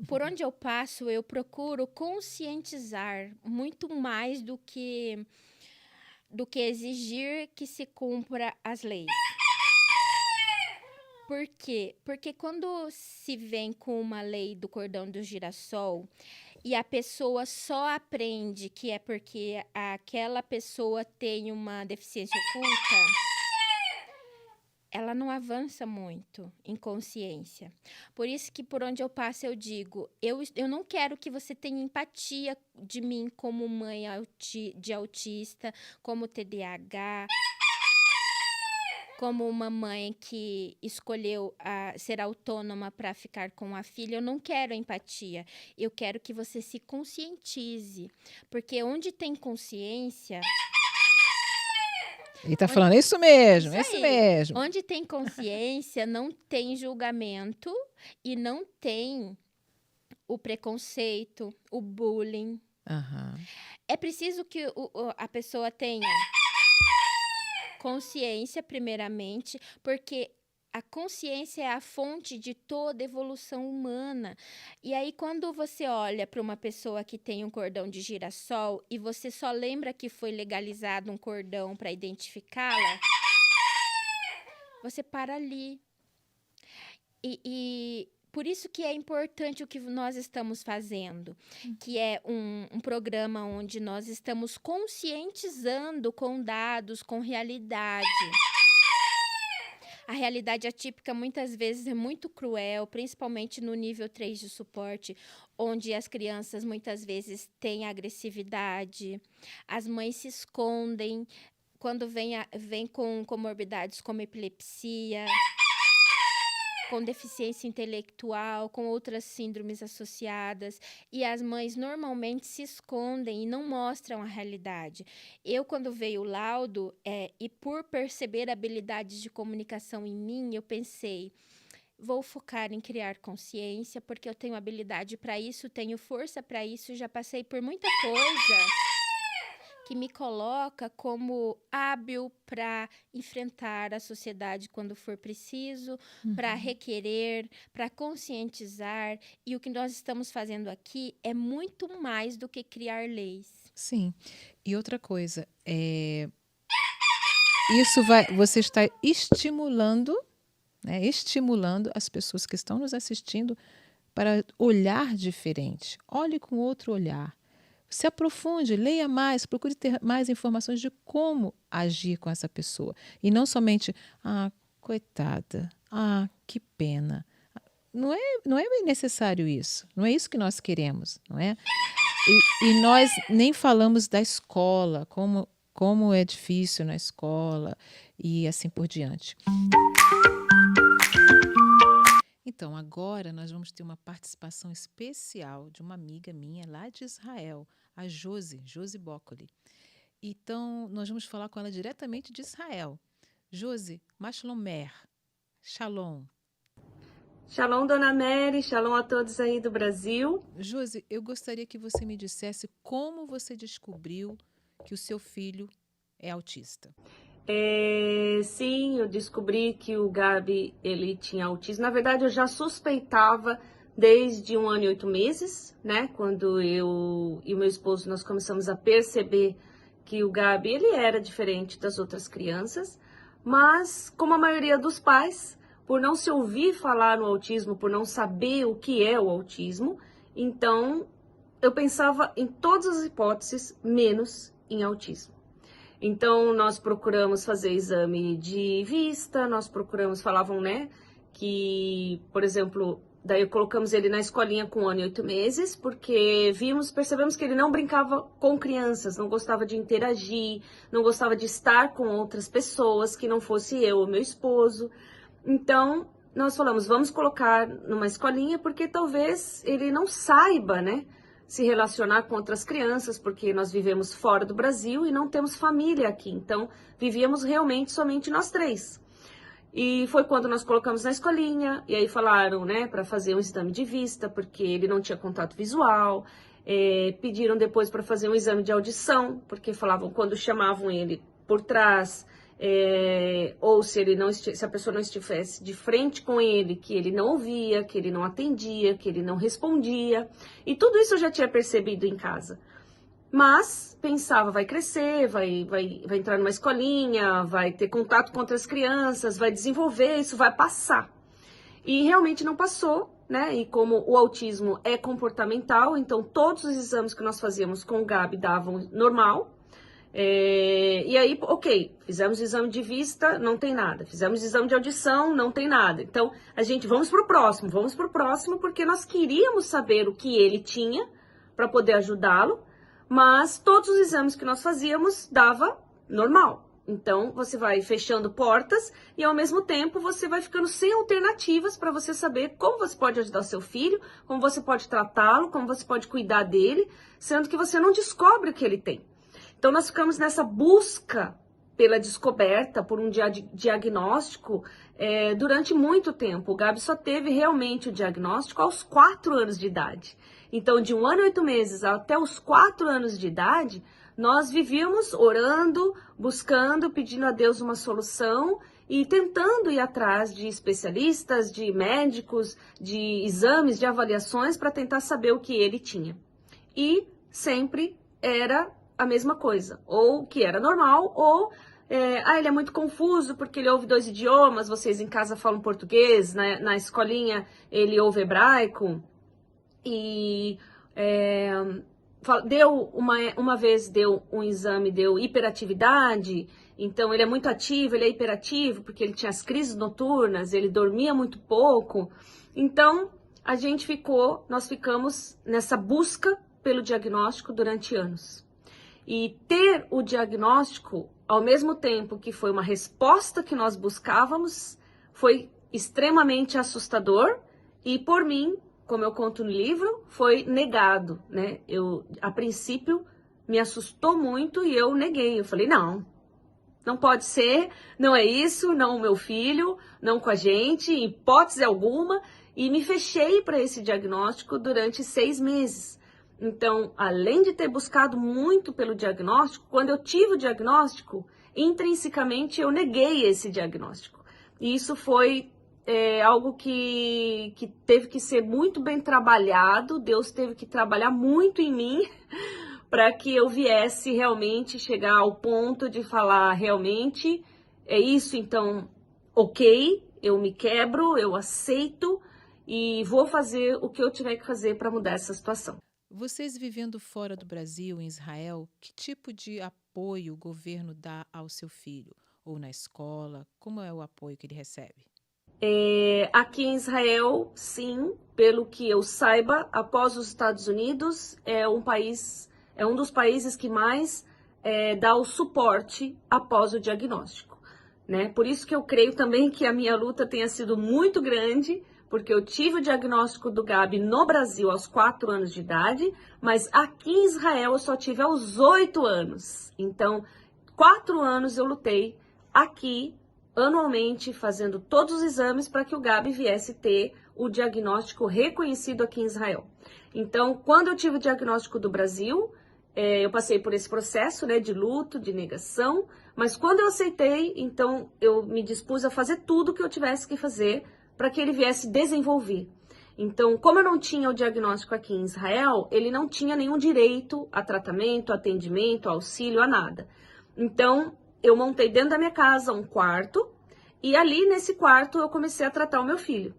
Speaker 2: por onde eu passo, eu procuro conscientizar muito mais do que exigir que se cumpra as leis. Por quê? Porque quando se vem com uma lei do cordão do girassol e a pessoa só aprende que é porque aquela pessoa tem uma deficiência oculta, ela não avança muito em consciência. Por isso que por onde eu passo eu digo, eu não quero que você tenha empatia de mim como mãe de autista, como TDAH, como uma mãe que escolheu ser autônoma para ficar com a filha. Eu não quero empatia, eu quero que você se conscientize, porque onde tem consciência...
Speaker 1: Ele está falando isso mesmo, isso mesmo.
Speaker 2: Onde tem consciência, não tem julgamento e não tem o preconceito, o bullying. É preciso que a pessoa tenha consciência, primeiramente, porque a consciência é a fonte de toda evolução humana. E aí, quando você olha para uma pessoa que tem um cordão de girassol e você só lembra que foi legalizado um cordão para identificá-la, você para ali. E por isso que é importante o que nós estamos fazendo, que é um programa onde nós estamos conscientizando com dados, com realidade. A realidade atípica muitas vezes é muito cruel, principalmente no nível 3 de suporte, onde as crianças muitas vezes têm agressividade, as mães se escondem quando vem com comorbidades como epilepsia, com deficiência intelectual, com outras síndromes associadas, e as mães normalmente se escondem e não mostram a realidade. Eu, quando veio o laudo, e por perceber habilidades de comunicação em mim, eu pensei, vou focar em criar consciência, porque eu tenho habilidade para isso, tenho força para isso, já passei por muita coisa que me coloca como hábil para enfrentar a sociedade quando for preciso, para requerer, para conscientizar. E o que nós estamos fazendo aqui é muito mais do que criar leis.
Speaker 1: Sim. E outra coisa, você está estimulando, né, estimulando as pessoas que estão nos assistindo para olhar diferente. Olhe com outro olhar. Se aprofunde, leia mais, procure ter mais informações de como agir com essa pessoa. E não somente, coitada, que pena. Não é necessário isso. Não é isso que nós queremos, não é? E nós nem falamos da escola, como é difícil na escola e assim por diante. Então, agora nós vamos ter uma participação especial de uma amiga minha lá de Israel, a Josi Bócoli. Então, nós vamos falar com ela diretamente de Israel. Josi, Mashlomer, Shalom.
Speaker 3: Shalom, Dona Mary, shalom a todos aí do Brasil.
Speaker 1: Josi, eu gostaria que você me dissesse como você descobriu que o seu filho é autista.
Speaker 3: Sim, eu descobri que o Gabi, ele tinha autismo. Na verdade, eu já suspeitava desde 1 ano e 8 meses, né? Quando eu e meu esposo, nós começamos a perceber que o Gabi, ele era diferente das outras crianças. Mas, como a maioria dos pais, por não se ouvir falar no autismo, por não saber o que é o autismo, então eu pensava em todas as hipóteses, menos em autismo. Então, nós procuramos fazer exame de vista, nós procuramos, falavam, né, que, por exemplo, daí colocamos ele na escolinha com 1 ano e 8 meses, porque percebemos que ele não brincava com crianças, não gostava de interagir, não gostava de estar com outras pessoas, que não fosse eu ou meu esposo. Então, nós falamos, vamos colocar numa escolinha, porque talvez ele não saiba, né, se relacionar com outras crianças, porque nós vivemos fora do Brasil e não temos família aqui. Então, vivíamos realmente somente nós 3. E foi quando nós colocamos na escolinha, e aí falaram, né, para fazer um exame de vista, porque ele não tinha contato visual. Pediram depois para fazer um exame de audição, porque falavam quando chamavam ele por trás, ou se a pessoa não estivesse de frente com ele, que ele não ouvia, que ele não atendia, que ele não respondia. E tudo isso eu já tinha percebido em casa. Mas pensava, vai crescer, vai entrar numa escolinha, vai ter contato com outras crianças, vai desenvolver, isso vai passar. E realmente não passou, né? E como o autismo é comportamental, então todos os exames que nós fazíamos com o Gabi davam normal. E aí, ok, fizemos o exame de vista, não tem nada. Fizemos o exame de audição, não tem nada. Então, vamos pro próximo, porque nós queríamos saber o que ele tinha para poder ajudá-lo, mas todos os exames que nós fazíamos dava normal. Então, você vai fechando portas e, ao mesmo tempo, você vai ficando sem alternativas para você saber como você pode ajudar o seu filho, como você pode tratá-lo, como você pode cuidar dele, sendo que você não descobre o que ele tem. Então, nós ficamos nessa busca pela descoberta, por um diagnóstico, durante muito tempo. O Gabi só teve realmente o diagnóstico aos 4 anos de idade. Então, de 1 ano e 8 meses até os 4 anos de idade, nós vivíamos orando, buscando, pedindo a Deus uma solução e tentando ir atrás de especialistas, de médicos, de exames, de avaliações para tentar saber o que ele tinha. E sempre era a mesma coisa, ou que era normal, ou ele é muito confuso porque ele ouve 2 idiomas, vocês em casa falam português, na escolinha ele ouve hebraico, e uma vez deu um exame, deu hiperatividade, então ele é muito ativo, ele é hiperativo, porque ele tinha as crises noturnas, ele dormia muito pouco. Então, nós ficamos nessa busca pelo diagnóstico durante anos. E ter o diagnóstico, ao mesmo tempo que foi uma resposta que nós buscávamos, foi extremamente assustador e, por mim, como eu conto no livro, foi negado, né? A princípio, me assustou muito e eu neguei. Eu falei, não pode ser, não é isso, não o meu filho, não com a gente, em hipótese alguma. E me fechei para esse diagnóstico durante 6 meses. Então, além de ter buscado muito pelo diagnóstico, quando eu tive o diagnóstico, intrinsecamente eu neguei esse diagnóstico. E isso foi algo que teve que ser muito bem trabalhado, Deus teve que trabalhar muito em mim para que eu viesse realmente chegar ao ponto de falar, realmente, é isso, então, ok, eu me quebro, eu aceito e vou fazer o que eu tiver que fazer para mudar essa situação.
Speaker 1: Vocês vivendo fora do Brasil, em Israel, que tipo de apoio o governo dá ao seu filho? Ou na escola? Como é o apoio que ele recebe?
Speaker 3: Aqui em Israel, sim, pelo que eu saiba, após os Estados Unidos, é um dos países que mais dá o suporte após o diagnóstico, né? Por isso que eu creio também que a minha luta tenha sido muito grande, porque eu tive o diagnóstico do Gabi no Brasil aos 4 anos de idade, mas aqui em Israel eu só tive aos 8 anos. Então, 4 anos eu lutei aqui, anualmente, fazendo todos os exames para que o Gabi viesse ter o diagnóstico reconhecido aqui em Israel. Então, quando eu tive o diagnóstico do Brasil, eu passei por esse processo, né, de luto, de negação, mas quando eu aceitei, então eu me dispus a fazer tudo que eu tivesse que fazer para que ele viesse desenvolver. Então, como eu não tinha o diagnóstico aqui em Israel, ele não tinha nenhum direito a tratamento, atendimento, auxílio, a nada. Então, eu montei dentro da minha casa um quarto e ali nesse quarto eu comecei a tratar o meu filho.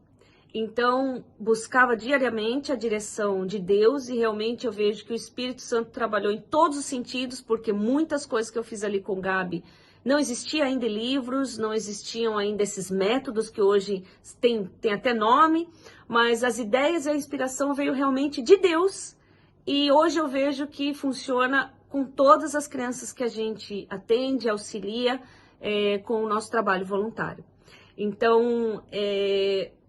Speaker 3: Então, buscava diariamente a direção de Deus e realmente eu vejo que o Espírito Santo trabalhou em todos os sentidos, porque muitas coisas que eu fiz ali com o Gabi, não existia ainda livros, não existiam ainda esses métodos que hoje tem até nome, mas as ideias e a inspiração veio realmente de Deus e hoje eu vejo que funciona com todas as crianças que a gente atende, auxilia com o nosso trabalho voluntário. Então,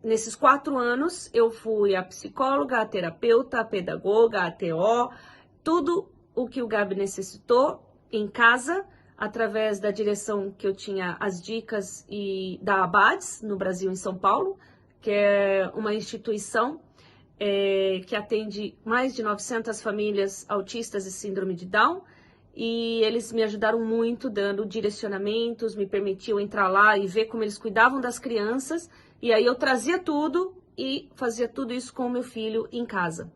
Speaker 3: nesses 4 anos, eu fui a psicóloga, a terapeuta, a pedagoga, a TO, tudo o que o Gabi necessitou em casa, através da direção que eu tinha as dicas da Abades, no Brasil, em São Paulo, que é uma instituição que atende mais de 900 famílias autistas e síndrome de Down, e eles me ajudaram muito dando direcionamentos, me permitiam entrar lá e ver como eles cuidavam das crianças, e aí eu trazia tudo e fazia tudo isso com o meu filho em casa.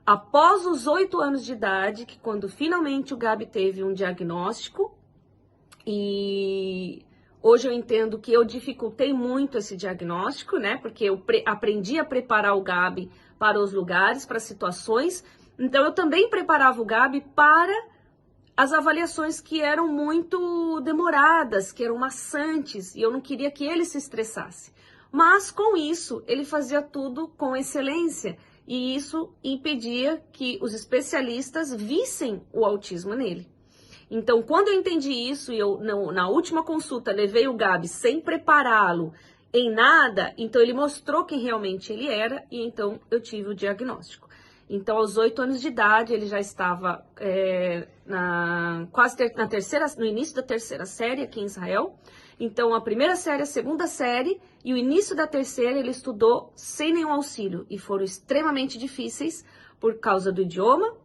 Speaker 3: Após os 8 anos de idade, que quando finalmente o Gabi teve um diagnóstico, e hoje eu entendo que eu dificultei muito esse diagnóstico, né? Porque eu aprendi a preparar o Gabi para os lugares, para situações, então eu também preparava o Gabi para as avaliações que eram muito demoradas, que eram maçantes, e eu não queria que ele se estressasse. Mas, com isso, ele fazia tudo com excelência, e isso impedia que os especialistas vissem o autismo nele. Então, quando eu entendi isso, e eu, na última consulta, levei o Gabi sem prepará-lo em nada, então ele mostrou quem realmente ele era, e então eu tive o diagnóstico. Então, aos 8 anos de idade, ele já estava no início da 3ª série aqui em Israel. Então, a 1ª série, a 2ª série e o início da 3ª ele estudou sem nenhum auxílio. E foram extremamente difíceis por causa do idioma,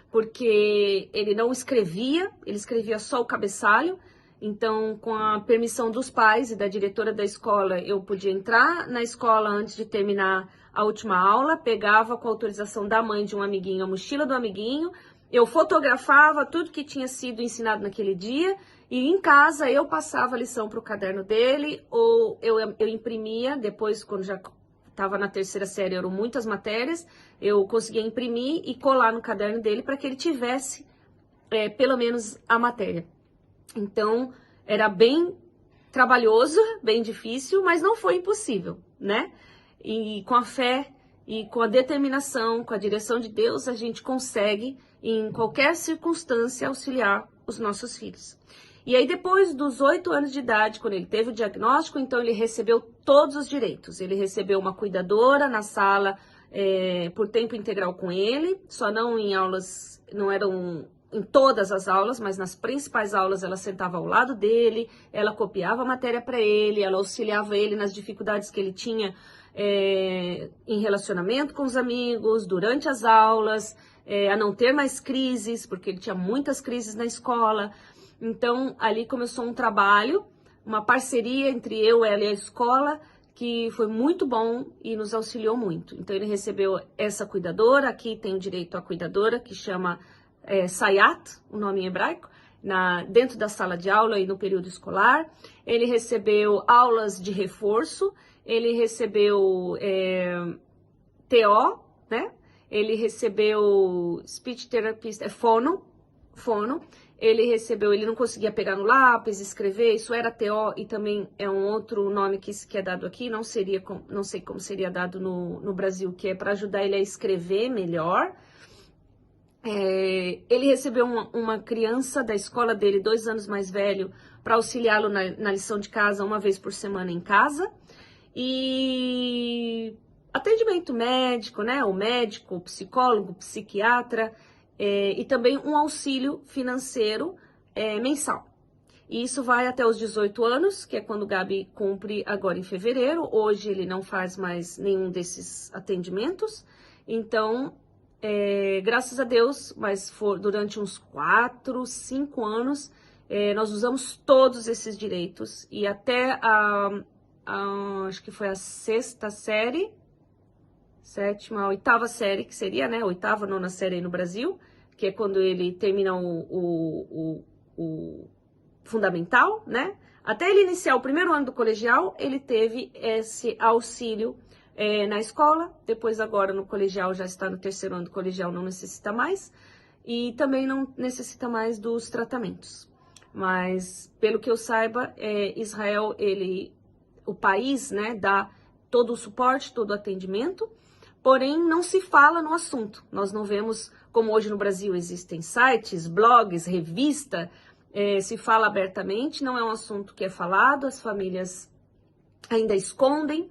Speaker 3: porque ele não escrevia, ele escrevia só o cabeçalho. Então, com a permissão dos pais e da diretora da escola, eu podia entrar na escola antes de terminar a última aula, pegava com a autorização da mãe de um amiguinho a mochila do amiguinho, eu fotografava tudo que tinha sido ensinado naquele dia e em casa eu passava a lição para o caderno dele ou eu imprimia, depois quando já estava na 3ª série, eram muitas matérias, eu conseguia imprimir e colar no caderno dele para que ele tivesse pelo menos a matéria. Então, era bem trabalhoso, bem difícil, mas não foi impossível, né? E com a fé e com a determinação, com a direção de Deus, a gente consegue, em qualquer circunstância, auxiliar os nossos filhos. E aí, depois dos 8 anos de idade, quando ele teve o diagnóstico, então ele recebeu todos os direitos. Ele recebeu uma cuidadora na sala por tempo integral com ele, só não em aulas, não eram em todas as aulas, mas nas principais aulas ela sentava ao lado dele, ela copiava a matéria para ele, ela auxiliava ele nas dificuldades que ele tinha em relacionamento com os amigos, durante as aulas, a não ter mais crises, porque ele tinha muitas crises na escola. Então, ali começou um trabalho, uma parceria entre eu, ela e a escola, que foi muito bom e nos auxiliou muito. Então, ele recebeu essa cuidadora, aqui tem o direito à cuidadora, que chama Sayat, o nome em hebraico, dentro da sala de aula e no período escolar. Ele recebeu aulas de reforço, ele recebeu TO, né? Ele recebeu speech therapist, fono. Ele não conseguia pegar no lápis, escrever, isso era TO e também é um outro nome que é dado aqui, não sei como seria dado no Brasil, que é para ajudar ele a escrever melhor. Ele recebeu uma criança da escola dele, 2 anos mais velho, para auxiliá-lo na lição de casa 1 vez por semana em casa. E atendimento médico, né? O médico, o psicólogo, o psiquiatra, e também um auxílio financeiro mensal. E isso vai até os 18 anos, que é quando o Gabi cumpre agora em fevereiro. Hoje ele não faz mais nenhum desses atendimentos. Então, graças a Deus, mas durante uns 4, 5 anos, nós usamos todos esses direitos. E até acho que foi a 6ª série, 7ª, 8ª série, que seria, né? 8ª, 9ª série aí no Brasil, que é quando ele termina o fundamental, né? Até ele iniciar o primeiro ano do colegial, ele teve esse auxílio na escola. Depois, agora no colegial, já está no 3º ano do colegial, não necessita mais. E também não necessita mais dos tratamentos. Mas, pelo que eu saiba, Israel, o país, né, dá todo o suporte, todo o atendimento, porém não se fala no assunto. Nós não vemos, como hoje no Brasil existem sites, blogs, revista, se fala abertamente, não é um assunto que é falado, as famílias ainda escondem.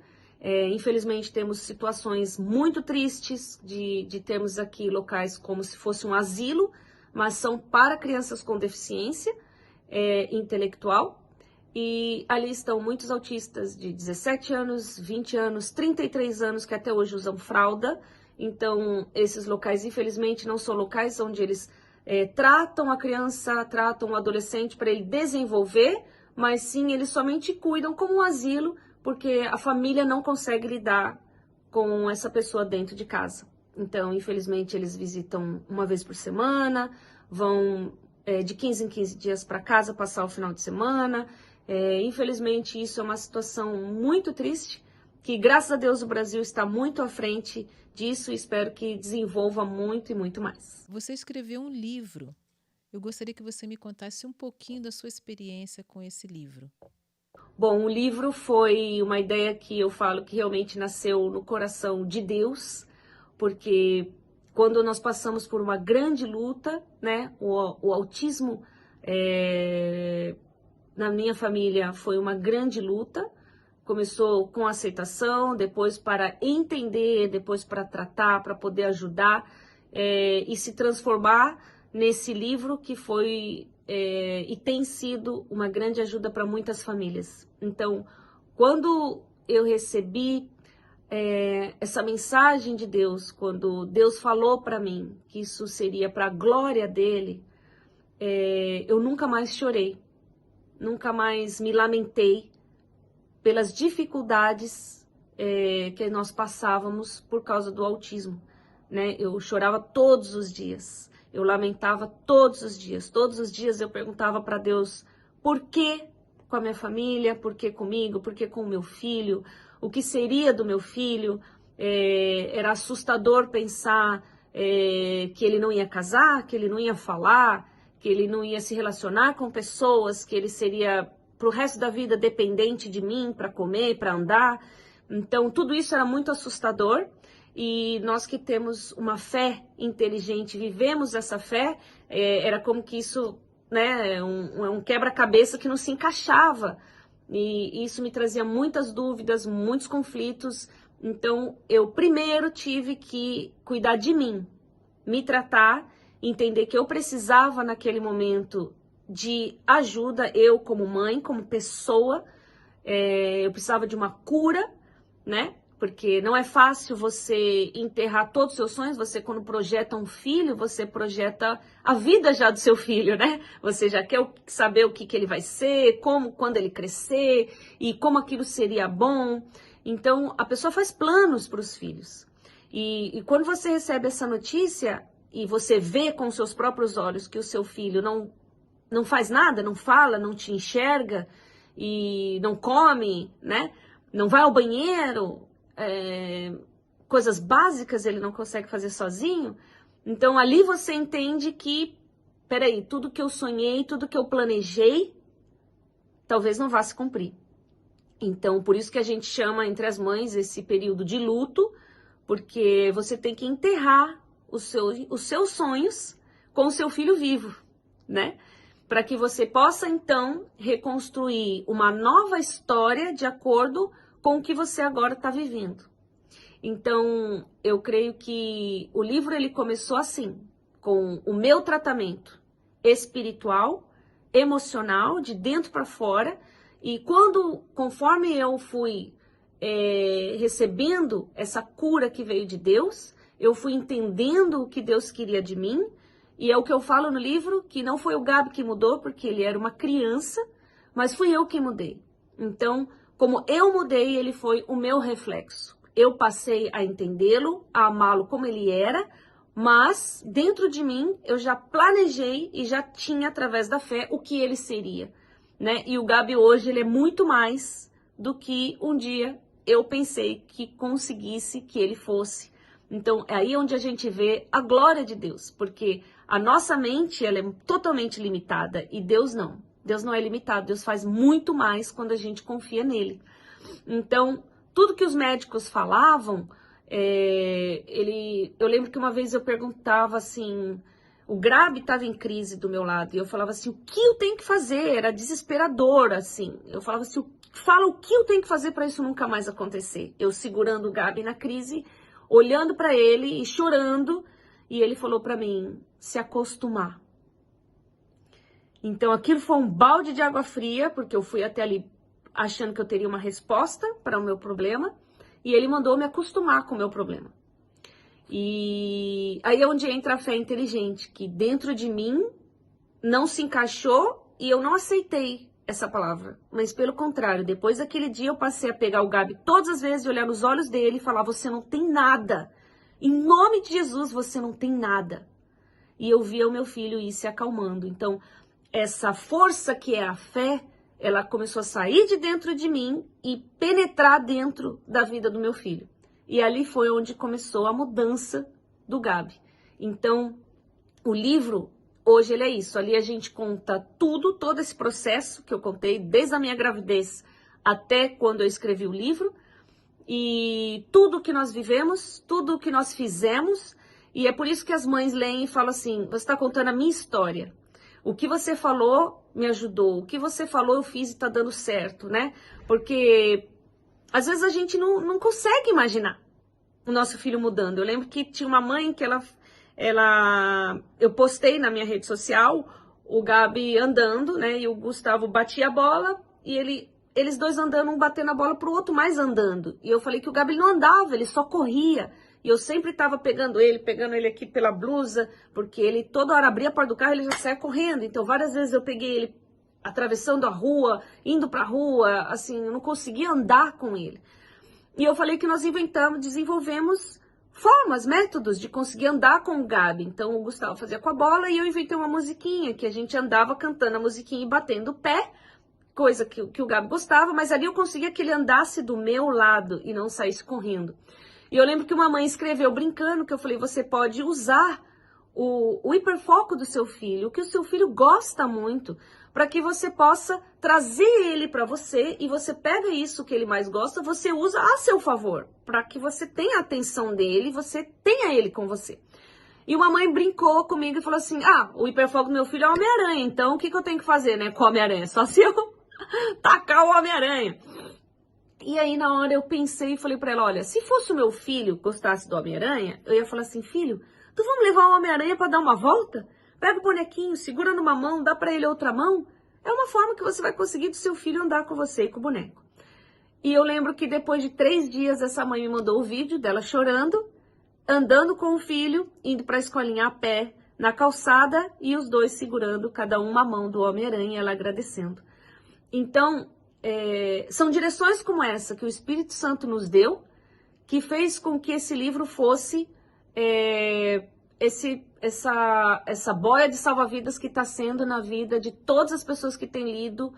Speaker 3: Infelizmente temos situações muito tristes de termos aqui locais como se fosse um asilo, mas são para crianças com deficiência intelectual. E ali estão muitos autistas de 17 anos, 20 anos, 33 anos, que até hoje usam fralda. Então, esses locais, infelizmente, não são locais onde eles tratam a criança, tratam o adolescente para ele desenvolver, mas sim, eles somente cuidam como um asilo, porque a família não consegue lidar com essa pessoa dentro de casa. Então, infelizmente, eles visitam uma vez por semana, vão de 15 em 15 dias para casa passar o final de semana. Infelizmente, isso é uma situação muito triste, que graças a Deus o Brasil está muito à frente disso e espero que desenvolva muito e muito mais.
Speaker 1: Você escreveu um livro. Eu gostaria que você me contasse um pouquinho da sua experiência com esse livro.
Speaker 3: Bom, o livro foi uma ideia que eu falo que realmente nasceu no coração de Deus, porque quando nós passamos por uma grande luta, né, o autismo na minha família foi uma grande luta. Começou com aceitação, depois para entender, depois para tratar, para poder ajudar e se transformar nesse livro que foi e tem sido uma grande ajuda para muitas famílias. Então, quando eu recebi essa mensagem de Deus, quando Deus falou para mim que isso seria para a glória dele, eu nunca mais chorei, nunca mais me lamentei pelas dificuldades que nós passávamos por causa do autismo, né? Eu chorava todos os dias, eu lamentava todos os dias eu perguntava para Deus por que com a minha família, por que comigo, por que com o meu filho, o que seria do meu filho. Era assustador pensar que ele não ia casar, que ele não ia falar, que ele não ia se relacionar com pessoas, que ele seria para o resto da vida dependente de mim para comer, para andar. Então, tudo isso era muito assustador e nós que temos uma fé inteligente, vivemos essa fé, era como que isso, né, um quebra-cabeça que não se encaixava. E isso me trazia muitas dúvidas, muitos conflitos. Então, eu primeiro tive que cuidar de mim, me tratar, entender que eu precisava naquele momento de ajuda, eu como mãe, como pessoa, eu precisava de uma cura, né? Porque não é fácil você enterrar todos os seus sonhos. Você, quando projeta um filho, você projeta a vida já do seu filho, né? Você já quer saber o que ele vai ser, como, quando ele crescer e como aquilo seria bom. Então, a pessoa faz planos para os filhos. E quando você recebe essa notícia e você vê com seus próprios olhos que o seu filho não faz nada, não fala, não te enxerga e não come, né? Não vai ao banheiro, coisas básicas ele não consegue fazer sozinho. Então ali você entende que, peraí, tudo que eu sonhei, tudo que eu planejei, talvez não vá se cumprir. Então, por isso que a gente chama entre as mães esse período de luto, porque você tem que enterrar os seus sonhos com o seu filho vivo, né? Para que você possa, então, reconstruir uma nova história de acordo com o que você agora está vivendo. Então, eu creio que o livro ele começou assim, com o meu tratamento espiritual, emocional, de dentro para fora, e conforme eu fui recebendo essa cura que veio de Deus, eu fui entendendo o que Deus queria de mim, e é o que eu falo no livro, que não foi o Gabi que mudou, porque ele era uma criança, mas fui eu que mudei. Então, como eu mudei, ele foi o meu reflexo. Eu passei a entendê-lo, a amá-lo como ele era, mas dentro de mim eu já planejei e já tinha, através da fé, o que ele seria, né? E o Gabi hoje, ele é muito mais do que um dia eu pensei que conseguisse que ele fosse. Então, é aí onde a gente vê a glória de Deus, porque a nossa mente, ela é totalmente limitada e Deus não. Deus não é limitado, Deus faz muito mais quando a gente confia nele. Então, tudo que os médicos falavam, eu lembro que uma vez eu perguntava assim, o Gabi estava em crise do meu lado, e eu falava assim, o que eu tenho que fazer? Era desesperador, assim. Eu falava assim, fala o que eu tenho que fazer para isso nunca mais acontecer. Eu segurando o Gabi na crise, olhando para ele e chorando, e ele falou para mim, se acostumar. Então aquilo foi um balde de água fria, porque eu fui até ali achando que eu teria uma resposta para o meu problema, e ele mandou me acostumar com o meu problema. E aí é onde entra a fé inteligente, que dentro de mim não se encaixou e eu não aceitei essa palavra. Mas pelo contrário, depois daquele dia eu passei a pegar o Gabi todas as vezes, olhar nos olhos dele e falar, você não tem nada. Em nome de Jesus, você não tem nada. E eu via o meu filho ir se acalmando. Então, essa força que é a fé, ela começou a sair de dentro de mim e penetrar dentro da vida do meu filho. E ali foi onde começou a mudança do Gabi. Então, o livro, hoje ele é isso. Ali a gente conta tudo, todo esse processo que eu contei, desde a minha gravidez até quando eu escrevi o livro. E tudo que nós vivemos, tudo que nós fizemos. E é por isso que as mães leem e falam assim, você está contando a minha história. O que você falou me ajudou, o que você falou eu fiz e está dando certo, né? Porque às vezes a gente não consegue imaginar o nosso filho mudando. Eu lembro que tinha uma mãe que eu postei na minha rede social o Gabi andando, né? E o Gustavo batia a bola e eles dois andando, um batendo a bola pro outro, mais andando. E eu falei que o Gabi não andava, ele só corria. E eu sempre estava pegando ele aqui pela blusa, porque ele toda hora abria a porta do carro e ele já saia correndo. Então, várias vezes eu peguei ele atravessando a rua, indo para a rua, assim, eu não conseguia andar com ele. E eu falei que nós desenvolvemos formas, métodos de conseguir andar com o Gabi. Então, o Gustavo fazia com a bola e eu inventei uma musiquinha, que a gente andava cantando a musiquinha e batendo o pé, coisa que o Gabi gostava, mas ali eu conseguia que ele andasse do meu lado e não saísse correndo. E eu lembro que uma mãe escreveu brincando, que eu falei, você pode usar o hiperfoco do seu filho, o que o seu filho gosta muito, para que você possa trazer ele para você e você pega isso que ele mais gosta, você usa a seu favor, para que você tenha a atenção dele, você tenha ele com você. E uma mãe brincou comigo e falou assim, o hiperfoco do meu filho é o Homem-Aranha, então o que eu tenho que fazer, né, com o Homem-Aranha? Só se eu tacar o Homem-Aranha. E aí, na hora, eu pensei e falei pra ela, olha, se fosse o meu filho gostasse do Homem-Aranha, eu ia falar assim, filho, tu vamos levar o Homem-Aranha pra dar uma volta? Pega o bonequinho, segura numa mão, dá pra ele outra mão. É uma forma que você vai conseguir do seu filho andar com você e com o boneco. E eu lembro que depois de 3 dias, essa mãe me mandou o vídeo dela chorando, andando com o filho, indo pra escolinha a pé, na calçada, e os dois segurando cada uma mão do Homem-Aranha, ela agradecendo. Então, são direções como essa que o Espírito Santo nos deu, que fez com que esse livro fosse essa boia de salva-vidas que está sendo na vida de todas as pessoas que têm lido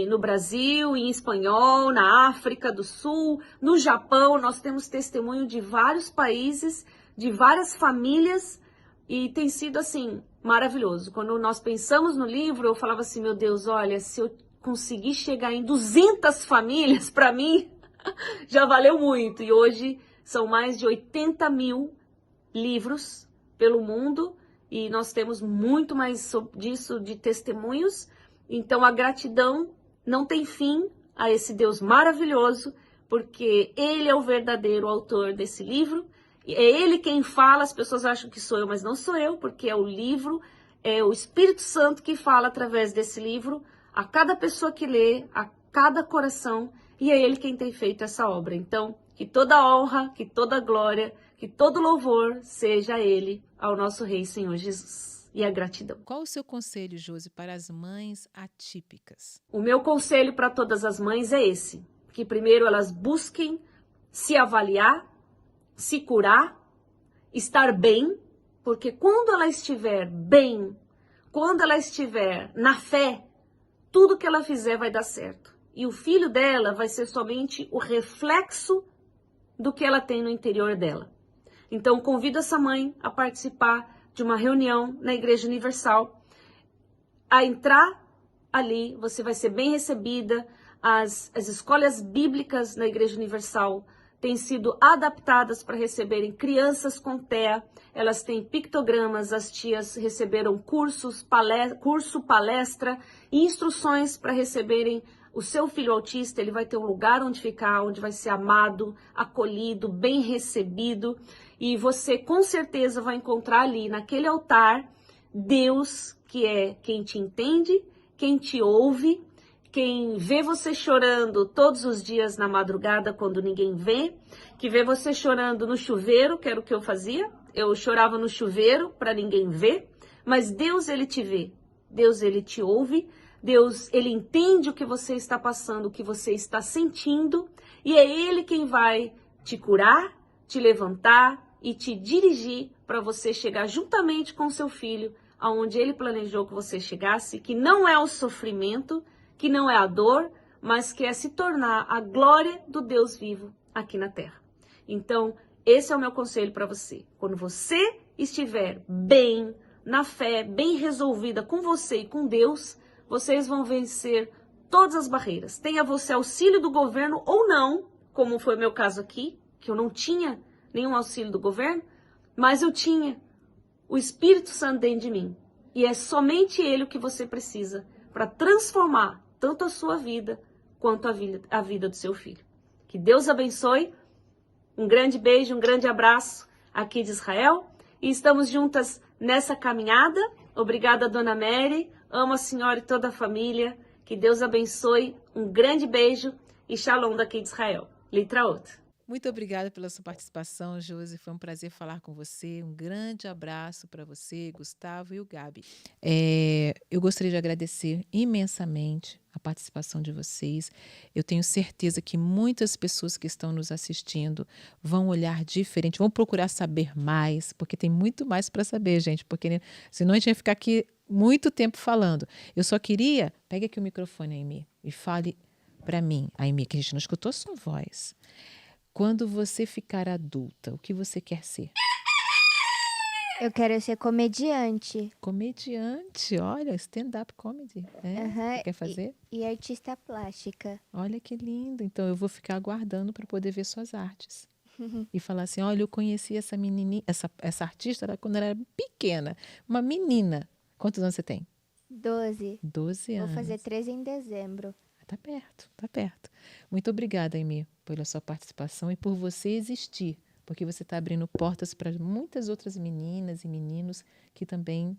Speaker 3: no Brasil, em espanhol, na África do Sul, no Japão. Nós temos testemunho de vários países, de várias famílias, e tem sido assim, maravilhoso. Quando nós pensamos no livro, eu falava assim, meu Deus, olha, se eu conseguir chegar em 200 famílias, para mim, já valeu muito. E hoje são mais de 80 mil livros pelo mundo e nós temos muito mais disso de testemunhos. Então a gratidão não tem fim a esse Deus maravilhoso, porque Ele é o verdadeiro autor desse livro. É Ele quem fala, as pessoas acham que sou eu, mas não sou eu, porque é o livro, é o Espírito Santo que fala através desse livro, a cada pessoa que lê, a cada coração, e é Ele quem tem feito essa obra. Então, Que toda honra, que toda glória, que todo louvor seja a Ele, ao nosso Rei Senhor Jesus. E a gratidão.
Speaker 1: Qual o seu conselho, Josi, para as mães atípicas?
Speaker 3: O meu conselho para todas as mães é esse. Que primeiro elas busquem se avaliar, se curar, estar bem, porque quando ela estiver bem, quando ela estiver na fé, tudo que ela fizer vai dar certo. E o filho dela vai ser somente o reflexo do que ela tem no interior dela. Então, convido essa mãe a participar de uma reunião na Igreja Universal. A entrar ali, você vai ser bem recebida. As escolas bíblicas na Igreja Universal têm sido adaptadas para receberem crianças com TEA. Elas têm pictogramas, as tias receberam curso, palestra e instruções para receberem o seu filho autista. Ele vai ter um lugar onde ficar, onde vai ser amado, acolhido, bem recebido. E você com certeza vai encontrar ali naquele altar Deus, que é quem te entende, quem te ouve, quem vê você chorando todos os dias na madrugada quando ninguém vê, que vê você chorando no chuveiro, que era o que eu fazia. Eu chorava no chuveiro para ninguém ver, mas Deus, ele te vê. Deus, ele te ouve. Deus, ele entende o que você está passando, o que você está sentindo, e é ele quem vai te curar, te levantar e te dirigir para você chegar juntamente com seu filho, aonde ele planejou que você chegasse, que não é o sofrimento, que não é a dor, mas que é se tornar a glória do Deus vivo aqui na terra. Então, esse é o meu conselho para você. Quando você estiver bem, na fé, bem resolvida com você e com Deus, vocês vão vencer todas as barreiras. Tenha você auxílio do governo ou não, como foi o meu caso aqui, que eu não tinha nenhum auxílio do governo, mas eu tinha o Espírito Santo dentro de mim. E é somente ele o que você precisa para transformar tanto a sua vida quanto a vida do seu filho. Que Deus abençoe. Um grande beijo, um grande abraço aqui de Israel. E estamos juntas nessa caminhada. Obrigada, Dona Mary. Amo a senhora e toda a família. Que Deus abençoe. Um grande beijo e shalom daqui de Israel. Litraot.
Speaker 1: Muito obrigada pela sua participação, Josi. Foi um prazer falar com você. Um grande abraço para você, Gustavo e o Gabi. Eu gostaria de agradecer imensamente a participação de vocês. Eu tenho certeza que muitas pessoas que estão nos assistindo vão olhar diferente, vão procurar saber mais, porque tem muito mais para saber, gente, porque senão a gente ia ficar aqui muito tempo falando. Eu só queria... Pega aqui o microfone, Aimee, e fale para mim, Aimee, que a gente não escutou sua voz. Quando você ficar adulta, o que você quer ser?
Speaker 4: Eu quero ser comediante.
Speaker 1: Comediante, olha, stand-up comedy. Você quer fazer?
Speaker 4: E artista plástica.
Speaker 1: Olha que lindo. Então eu vou ficar aguardando para poder ver suas artes. E falar assim, olha, eu conheci essa menininha, essa artista quando ela era pequena. Uma menina. Quantos anos você tem?
Speaker 4: 12.
Speaker 1: 12 anos.
Speaker 4: Vou fazer 13 em dezembro.
Speaker 1: Tá perto, tá perto. Muito obrigada, Aimee, pela sua participação e por você existir, porque você está abrindo portas para muitas outras meninas e meninos que também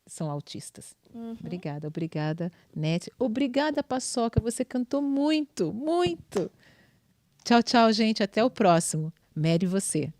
Speaker 1: são autistas. Obrigada, Nete. Obrigada, Paçoca, você cantou muito, muito. Tchau, tchau, gente. Até o próximo. Mary, você.